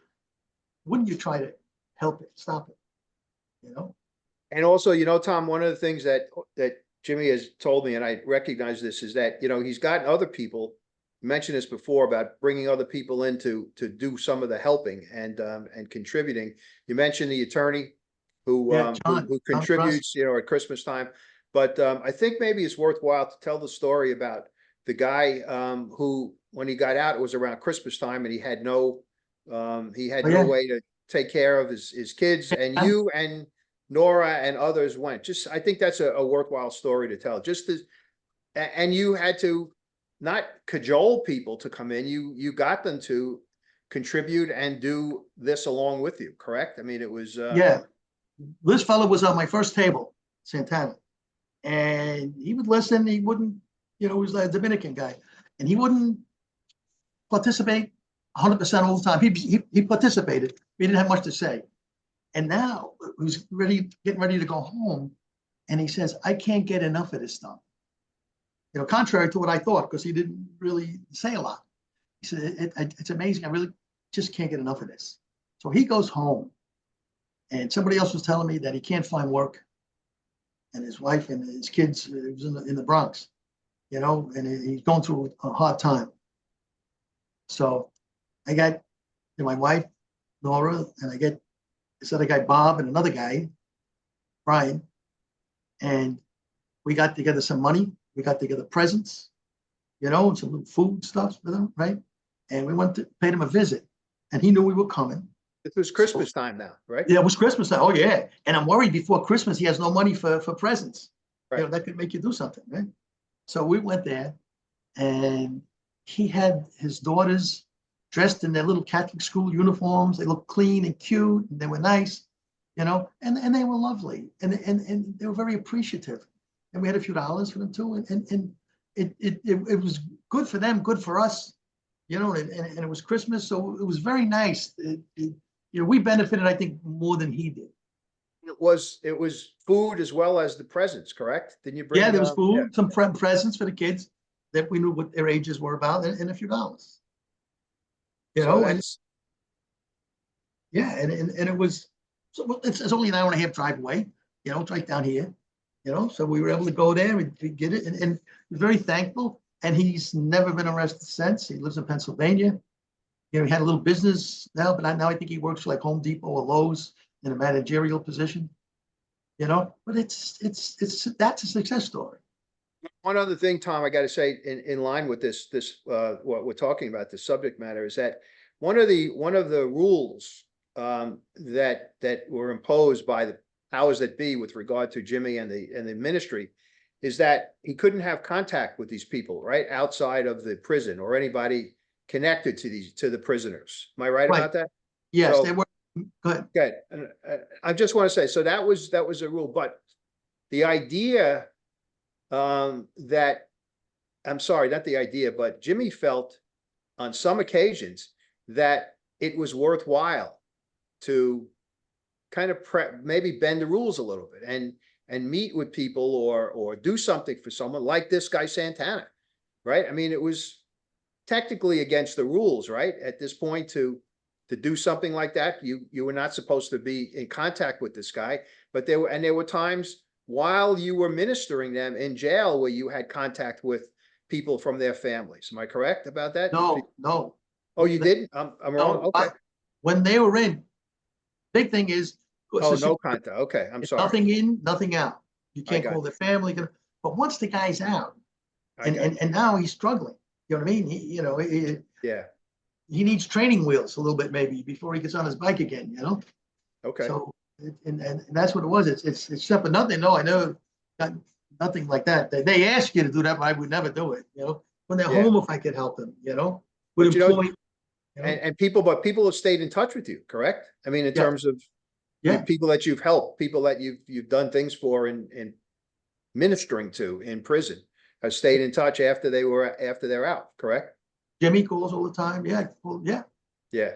wouldn't you try to help it, stop it? And also, Tom, one of the things that Jimmy has told me, and I recognize this, is that, he's gotten other people, you mentioned this before, about bringing other people in to do some of the helping and contributing. You mentioned the attorney who contributes, at Christmas time. But I think maybe it's worthwhile to tell the story about the guy who, when he got out, it was around Christmas time, and he had no way to take care of his kids, and you and Nora and others went. I think that's a worthwhile story to tell. And you had to not cajole people to come in. You got them to contribute and do this along with you, correct? I mean, it was yeah. This fellow was on my first table, Santana, and he would listen. He wouldn't he was a Dominican guy, and he wouldn't participate 100% all the time. He participated. He didn't have much to say. And now he's getting ready to go home, and he says, "I can't get enough of this stuff." Contrary to what I thought, because he didn't really say a lot. He said, "It's amazing. I really just can't get enough of this." So he goes home, and somebody else was telling me that he can't find work, and his wife and his kids was in the Bronx, and he's going through a hard time. So I got my wife, Nora, and I get this other guy, Bob, and another guy, Brian, and we got together some money. We got together presents, and some little food stuff for them, right? And we went to paid him a visit, and he knew we were coming. It was Christmas time now, right? Yeah, it was Christmas time. Oh yeah, and I'm worried before Christmas he has no money for presents. Right. That could make you do something, right? So we went there, and he had his daughters dressed in their little Catholic school uniforms. They looked clean and cute, and they were nice, and they were lovely, and they were very appreciative. And we had a few dollars for them too, and it was good for them, good for us, and it was Christmas, so it was very nice. We benefited, I think, more than he did. It was food as well as the presents, correct? Didn't you bring? Yeah, there was food, some presents for the kids that we knew what their ages were about, and a few dollars. And it was, so it's only an hour and a half drive away. It's right down here. So we were able to go there and get it, and very thankful. And he's never been arrested since. He lives in Pennsylvania. He had a little business now, but now I think he works for like Home Depot or Lowe's in a managerial position. But it's that's a success story. One other thing, Tom, I got to say, in line with this what we're talking about, the subject matter, is that one of the rules that were imposed by the powers that be with regard to Jimmy and the ministry is that he couldn't have contact with these people, right, outside of the prison, or anybody connected to the prisoners. Am I right about that? Yes, so, they were. Go ahead. Good. I just want to say, so that was a rule, but the idea that, I'm sorry, not the idea, but Jimmy felt on some occasions that it was worthwhile to kind of maybe bend the rules a little bit and meet with people or do something for someone like this guy Santana, right? I mean, it was technically against the rules, right? At this point, to do something like that, you were not supposed to be in contact with this guy, but there were times while you were ministering them in jail where you had contact with people from their families. Am I correct about that? No. Oh, you didn't? I'm wrong. Okay. When they were in, big thing is. Oh, no contact. Okay, I'm sorry. Nothing in, nothing out. You can't call their family. But once the guy's out, and now he's struggling. You know what I mean? He needs training wheels a little bit maybe before he gets on his bike again. Okay. So and that's what it was. It's except for nothing. No, I know nothing like that. They ask you to do that, but I would never do it. When they're home, if I could help them. With employee. And people have stayed in touch with you, correct? I mean, in terms of people that you've helped, people that you've done things for in ministering to in prison, have stayed in touch after they're out, correct? Jimmy calls all the time. Yeah. Well, yeah. Yeah.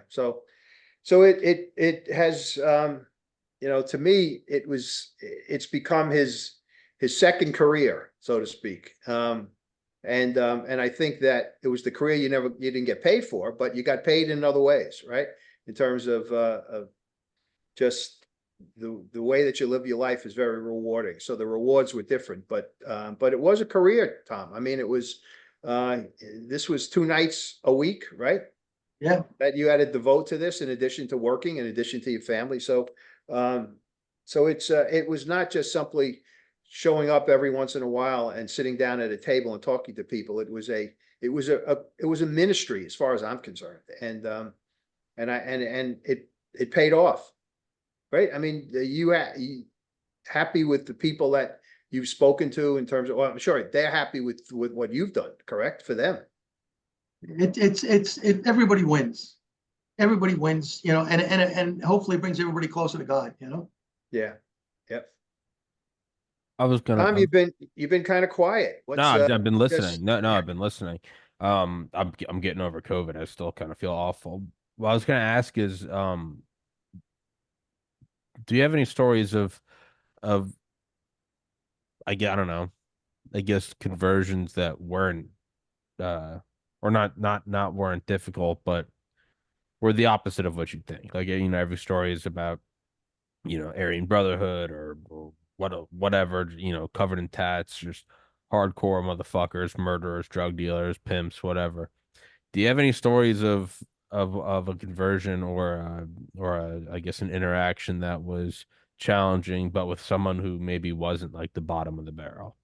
So it has, to me, it's become his second career, so to speak. And I think that it was the career you didn't get paid for, but you got paid in other ways, right? In terms of just the way that you live your life is very rewarding. So the rewards were different, but it was a career, Tom. I mean, it was, this was 2 nights a week, right? Yeah. That you had to devote to this in addition to working, in addition to your family. So, it was not just simply showing up every once in a while and sitting down at a table and talking to people. It was a ministry as far as I'm concerned. And it paid off, right? I mean, you happy with the people that you've spoken to in terms of, well, I'm sure they're happy with what you've done, correct, for them. Everybody wins. Everybody wins, and hopefully brings everybody closer to God, Yeah. Yep. I was gonna. Tom, you've been kind of quiet. No, What's I've been just listening. No, I've been listening. I'm getting over COVID. I still kind of feel awful. What I was gonna ask is, do you have any stories of I don't know, I guess conversions that weren't or not weren't difficult, but were the opposite of what you'd think. Like, every story is about, Aryan Brotherhood or whatever, covered in tats, just hardcore motherfuckers, murderers, drug dealers, pimps, whatever. Do you have any stories of a conversion I guess an interaction that was challenging, but with someone who maybe wasn't like the bottom of the barrel?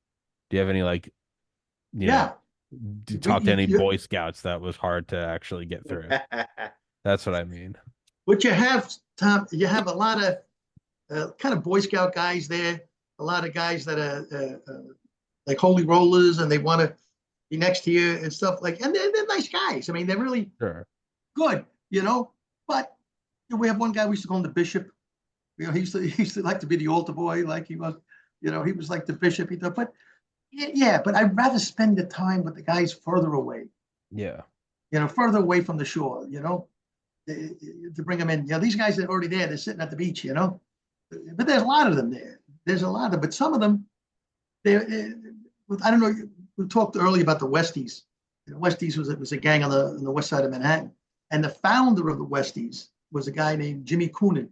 Do you have any like, you know, Yeah. do you But talk to any Boy Scouts that was hard to actually get through? That's what I mean. what you have, Tom, you have a lot of kind of Boy Scout guys there, a lot of guys that are like holy rollers and they want to be next to you and stuff like, and they're nice guys. I mean, they're really Sure. good, but we have one guy, we used to call him the bishop. He used to like to be the altar boy, like he was, he was like the bishop. He thought, but yeah, but I'd rather spend the time with the guys further away, Yeah. further away from the shore, to bring them in. These guys are already there. They're sitting at the beach, but there's a lot of them there. There's a lot of them, but some of them, I don't know. We talked earlier about the Westies. Westies was a gang on the west side of Manhattan, and the founder of the Westies was a guy named Jimmy Coonan,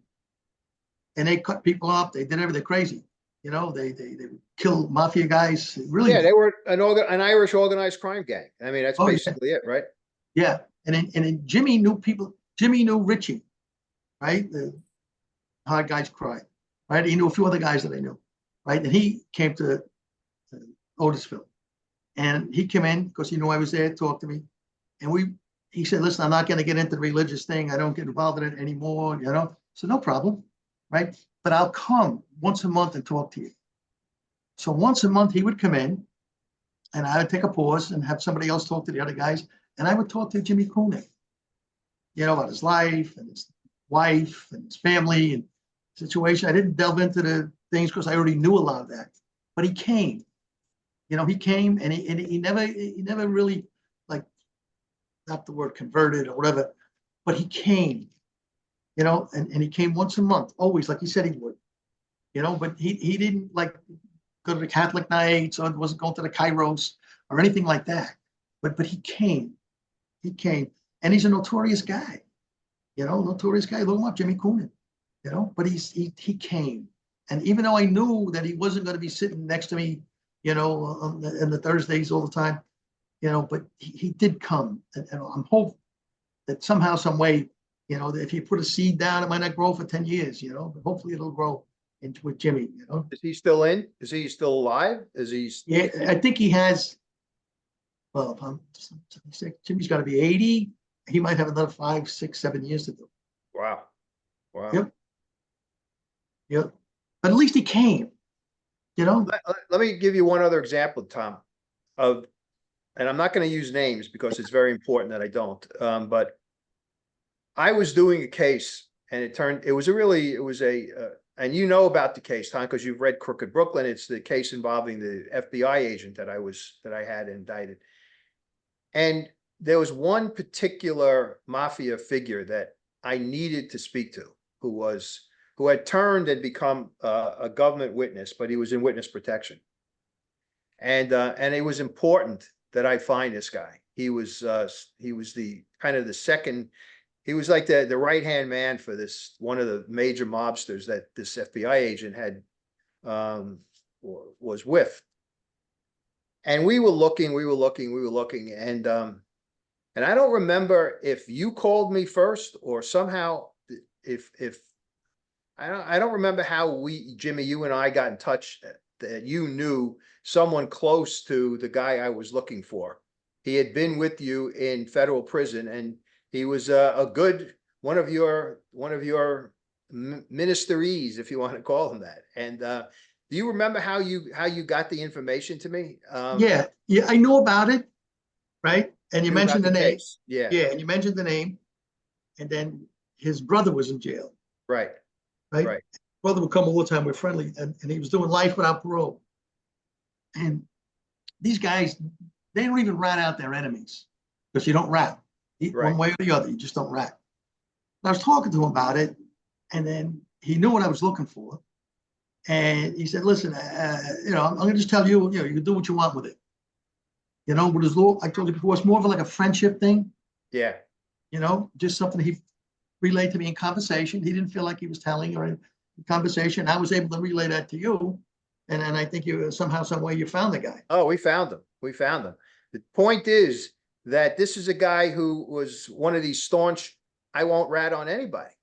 and they cut people off. They did everything crazy. They would kill mafia guys. Really, yeah, they were an Irish organized crime gang. I mean, that's oh yeah, basically it, right? yeah. And then Jimmy knew people. Jimmy knew Richie, right? The Hard Guys Cry, right? He knew a few other guys that I knew, right? And he came to Otisville, and he came in because he knew I was there, talked to me, and he said, "Listen, I'm not going to get into the religious thing. I don't get involved in it anymore." So no problem, right? But I'll come once a month and talk to you. So once a month he would come in, and I would take a pause and have somebody else talk to the other guys, and I would talk to Jimmy Coonan, about his life and his wife and his family and situation. I didn't delve into the things because I already knew a lot of that. But he came, he came and he never really, like, not the word converted or whatever, but he came, and he came once a month, always like he said he would, but he didn't like go to the Catholic nights or wasn't going to the Kairos or anything like that. But he came. He came. And he's a notorious guy, notorious guy. Look him up, Jimmy Coonan, but he came. And even though I knew that he wasn't going to be sitting next to me, in the Thursdays all the time, but he did come. And I'm hopeful that somehow, some way, that if you put a seed down, it might not grow for 10 years, but hopefully it'll grow into with Jimmy, Is he still in? Is he still alive? Yeah, I think he has, well, if I'm 76, Jimmy's got to be 80. He might have another 5, 6, 7 years to do. Wow. Wow. Yep. Yep. But at least he came, Let me give you one other example, Tom, and I'm not going to use names because it's very important that I don't. But I was doing a case, and it was and you know about the case, Tom, because you've read Crooked Brooklyn. It's the case involving the FBI agent that I had indicted. And there was one particular mafia figure that I needed to speak to, who had turned and become a government witness, but he was in witness protection. And it was important that I find this guy. He was the kind of the second. He was like the right-hand man for one of the major mobsters that this FBI agent had was with. And we were looking, and I don't remember if you called me first or somehow if I don't remember how Jimmy, you and I got in touch that you knew someone close to the guy I was looking for. He had been with you in federal prison, and he was a good one of your ministeries, if you want to call him that. And do you remember how you got the information to me? Yeah, I know about it, right? And you mentioned the name. Case. Yeah. Yeah, and you mentioned the name, and then his brother was in jail. Right. Right. Right. Brother would come all the time. We're friendly, and he was doing life without parole. And these guys, they don't even rat out their enemies because you don't rat. Right. One way or the other, you just don't rat. I was talking to him about it, and then he knew what I was looking for. And he said, listen, I'm going to just tell you, you can do what you want with it. With his little, I told you before, it's more of like a friendship thing. Yeah. Just something he relayed to me in conversation. He didn't feel like he was telling or in conversation. I was able to relay that to you. And I think you somehow, some way you found the guy. Oh, we found him. We found him. The point is that this is a guy who was one of these staunch, I won't rat on anybody.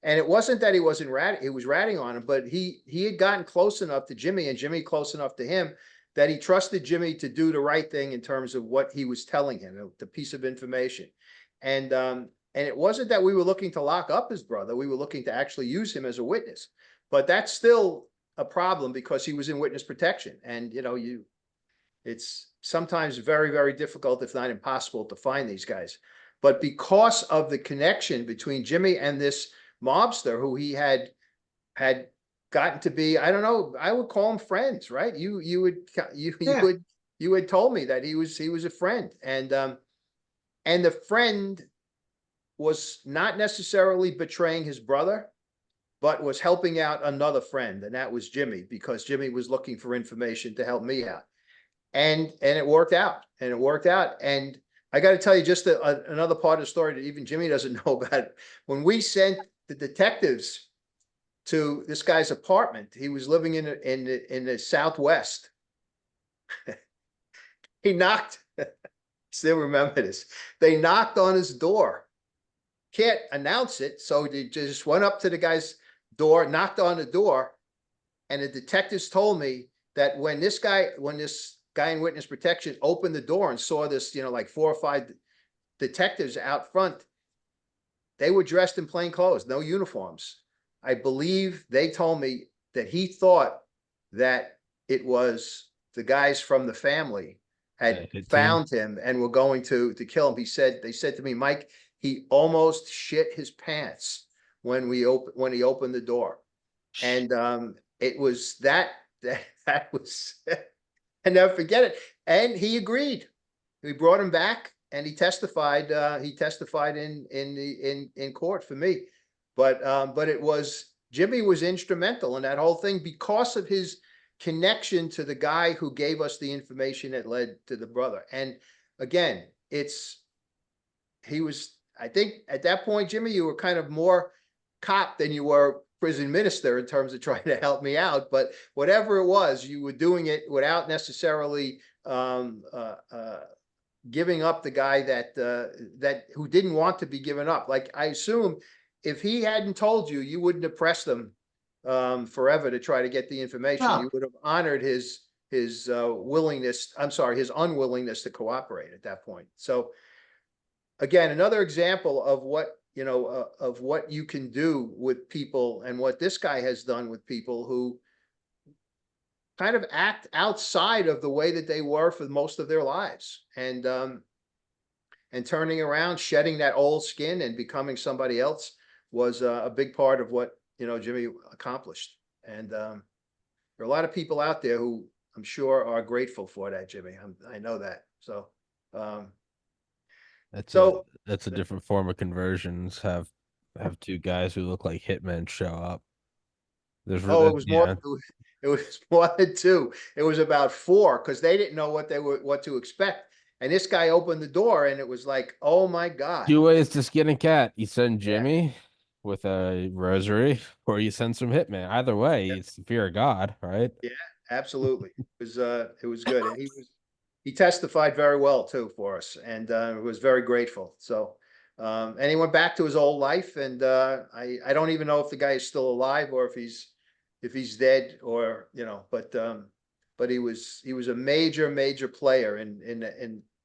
And it wasn't that he wasn't he was ratting on him, but he had gotten close enough to Jimmy and Jimmy close enough to him that he trusted Jimmy to do the right thing in terms of what he was telling him, the piece of information. And it wasn't that we were looking to lock up his brother. We were looking to actually use him as a witness, but that's still a problem because he was in witness protection. And, it's sometimes very, very difficult, if not impossible, to find these guys. But because of the connection between Jimmy and this mobster who he had gotten to be, I don't know, I would call him friends, right? You had told me that he was a friend, and the friend was not necessarily betraying his brother, but was helping out another friend, and that was Jimmy, because Jimmy was looking for information to help me out. And it worked out, and I got to tell you just another part of the story that even Jimmy doesn't know about. When we sent the detectives to this guy's apartment, he was living in the Southwest. He knocked, still remember this. They knocked on his door. Can't announce it, so they just went up to the guy's door, knocked on the door, and the detectives told me that when this guy in witness protection opened the door and saw this, like 4 or 5 detectives out front, they were dressed in plain clothes, no uniforms. I believe they told me that he thought that it was the guys from the family had found him and were going to kill him. They said to me, Mike, he almost shit his pants when he opened the door. And it was that was I never forget it. And he agreed. We brought him back and he testified. He testified in court for me. But Jimmy was instrumental in that whole thing because of his connection to the guy who gave us the information that led to the brother. And again, I think at that point, Jimmy, you were kind of more cop than you were prison minister in terms of trying to help me out, but whatever it was, you were doing it without necessarily giving up the guy that who didn't want to be given up. Like, I assume if he hadn't told you, you wouldn't have pressed him forever to try to get the information. No. You would have honored his willingness. I'm sorry, his unwillingness to cooperate at that point. So again, another example of what you can do with people, and what this guy has done with people who kind of act outside of the way that they were for most of their lives, and turning around, shedding that old skin and becoming somebody else was a big part of what, Jimmy accomplished. And there are a lot of people out there who I'm sure are grateful for that, Jimmy. I know that. So, that's a different form of conversions. Have 2 guys who look like hitmen show up. It was more. It was more than 2. It was about 4 because they didn't know what to expect. And this guy opened the door, and it was like, oh my God. 2 ways to skin a cat. You send Jimmy with a rosary, or you send some hitman. Either way, it's the fear of God, right? Yeah, absolutely. It was good, and he testified very well too for us, and was very grateful. So, and he went back to his old life, and I don't even know if the guy is still alive or if he's dead, or but he was a major player in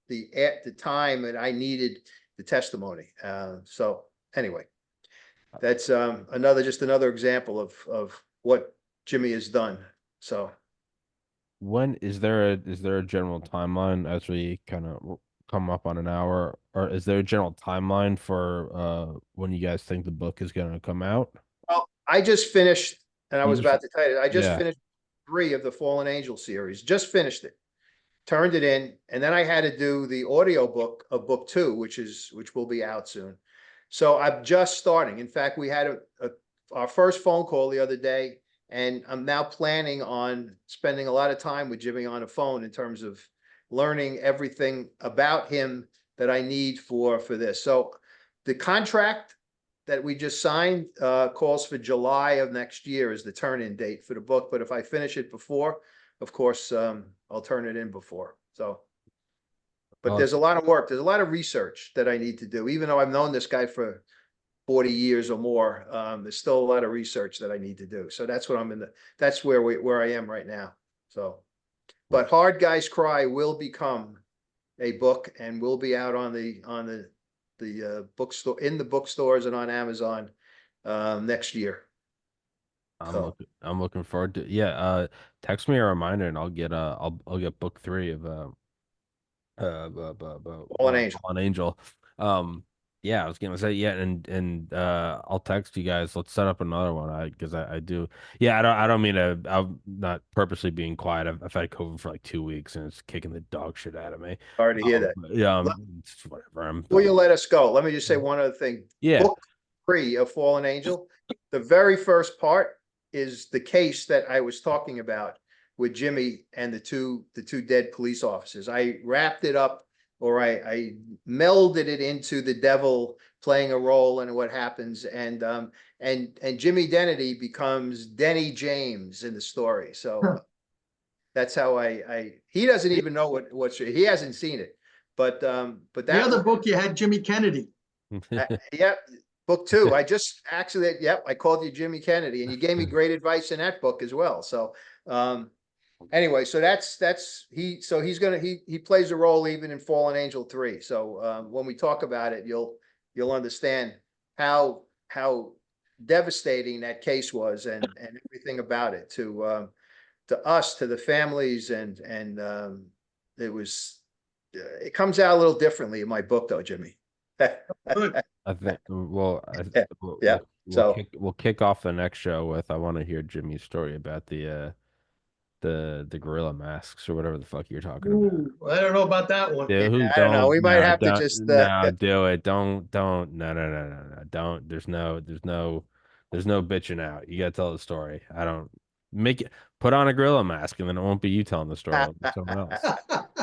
the time that I needed the testimony. So anyway, that's another example of what Jimmy has done. So. When is there a general timeline as we kind of come up on an hour, or is there a general timeline for when you guys think the book is going to come out? Well, I just finished, and I was about to tell you, I just finished 3 of the Fallen Angel series. Just finished it, turned it in, and then I had to do the audio book of book 2, which will be out soon. So I'm just starting. In fact, we had our first phone call the other day, and I'm now planning on spending a lot of time with Jimmy on the phone in terms of learning everything about him that I need for this. So the contract that we just signed calls for July of next year as the turn-in date for the book. But if I finish it before, of course, I'll turn it in before. So, but there's a lot of work. There's a lot of research that I need to do. Even though I've known this guy for 40 years or more, there's still a lot of research that I need to do. So that's what that's where I am right now. So, but Hard Guys Cry will become a book and will be out on the bookstore, in the bookstores and on Amazon next year. I'm looking forward to text me a reminder and I'll get book 3 of Fallen Angel. Fallen Angel. I was gonna say and I'll text you guys. Let's set up another one. Because I do. Yeah, I don't mean to. I'm not purposely being quiet. I've had COVID for like 2 weeks and it's kicking the dog shit out of me. Sorry to hear that. It's whatever. Before you let us go, let me just say one other thing. Yeah. Book 3 of Fallen Angel, the very first part is the case that I was talking about with Jimmy and the two dead police officers. I wrapped it up, or I melded it into the devil playing a role and what happens. And Jimmy Dennedy becomes Denny James in the story. So that's how he doesn't even know what he hasn't seen it. But that the other book you had Jimmy Kennedy. Yeah, book 2. I just actually, I called you Jimmy Kennedy, and you gave me great advice in that book as well. So anyway, so he plays a role even in Fallen Angel 3. So when we talk about it, you'll understand how devastating that case was and everything about it to us, to the families, and it comes out a little differently in my book though, Jimmy. I think we'll kick off the next show with I want to hear Jimmy's story about the gorilla masks or whatever the fuck you're talking about. I don't know about that one. Dude, I don't know. We might have to just no, do it. Don't no. Don't. There's no bitching out. You gotta tell the story. I don't make it put on a gorilla mask and then it won't be you telling the story. It'll be someone else.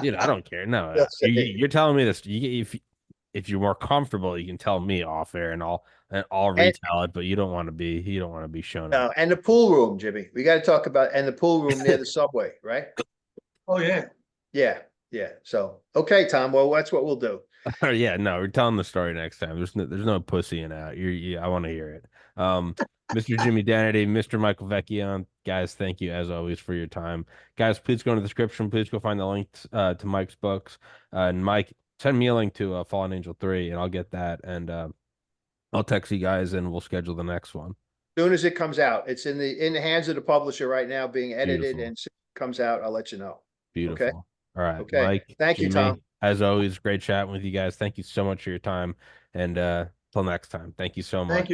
Dude, I don't care. No, you're telling me this. If you're more comfortable, you can tell me off air and I'll retell it, but you don't want to be shown up. And the pool room, Jimmy. We got to talk about the pool room near the subway, right? Oh yeah. Yeah. So okay, Tom. Well, that's what we'll do. Yeah, no, we're telling the story next time. There's no pussying out. I want to hear it. Mr. Jimmy Dennedy, Mr. Michael Vecchione, guys, thank you as always for your time. Guys, please go in the description. Please go find the links to Mike's books. And Mike, send me a link to Fallen Angel 3 and I'll get that. And I'll text you guys and we'll schedule the next one. As soon as it comes out, it's in the hands of the publisher right now, being edited. Beautiful. And as soon as it comes out, I'll let you know. Beautiful. Okay. All right. Okay. Mike, thank you, Tom. As always, great chatting with you guys. Thank you so much for your time. And till next time. Thank you so much. Thank you.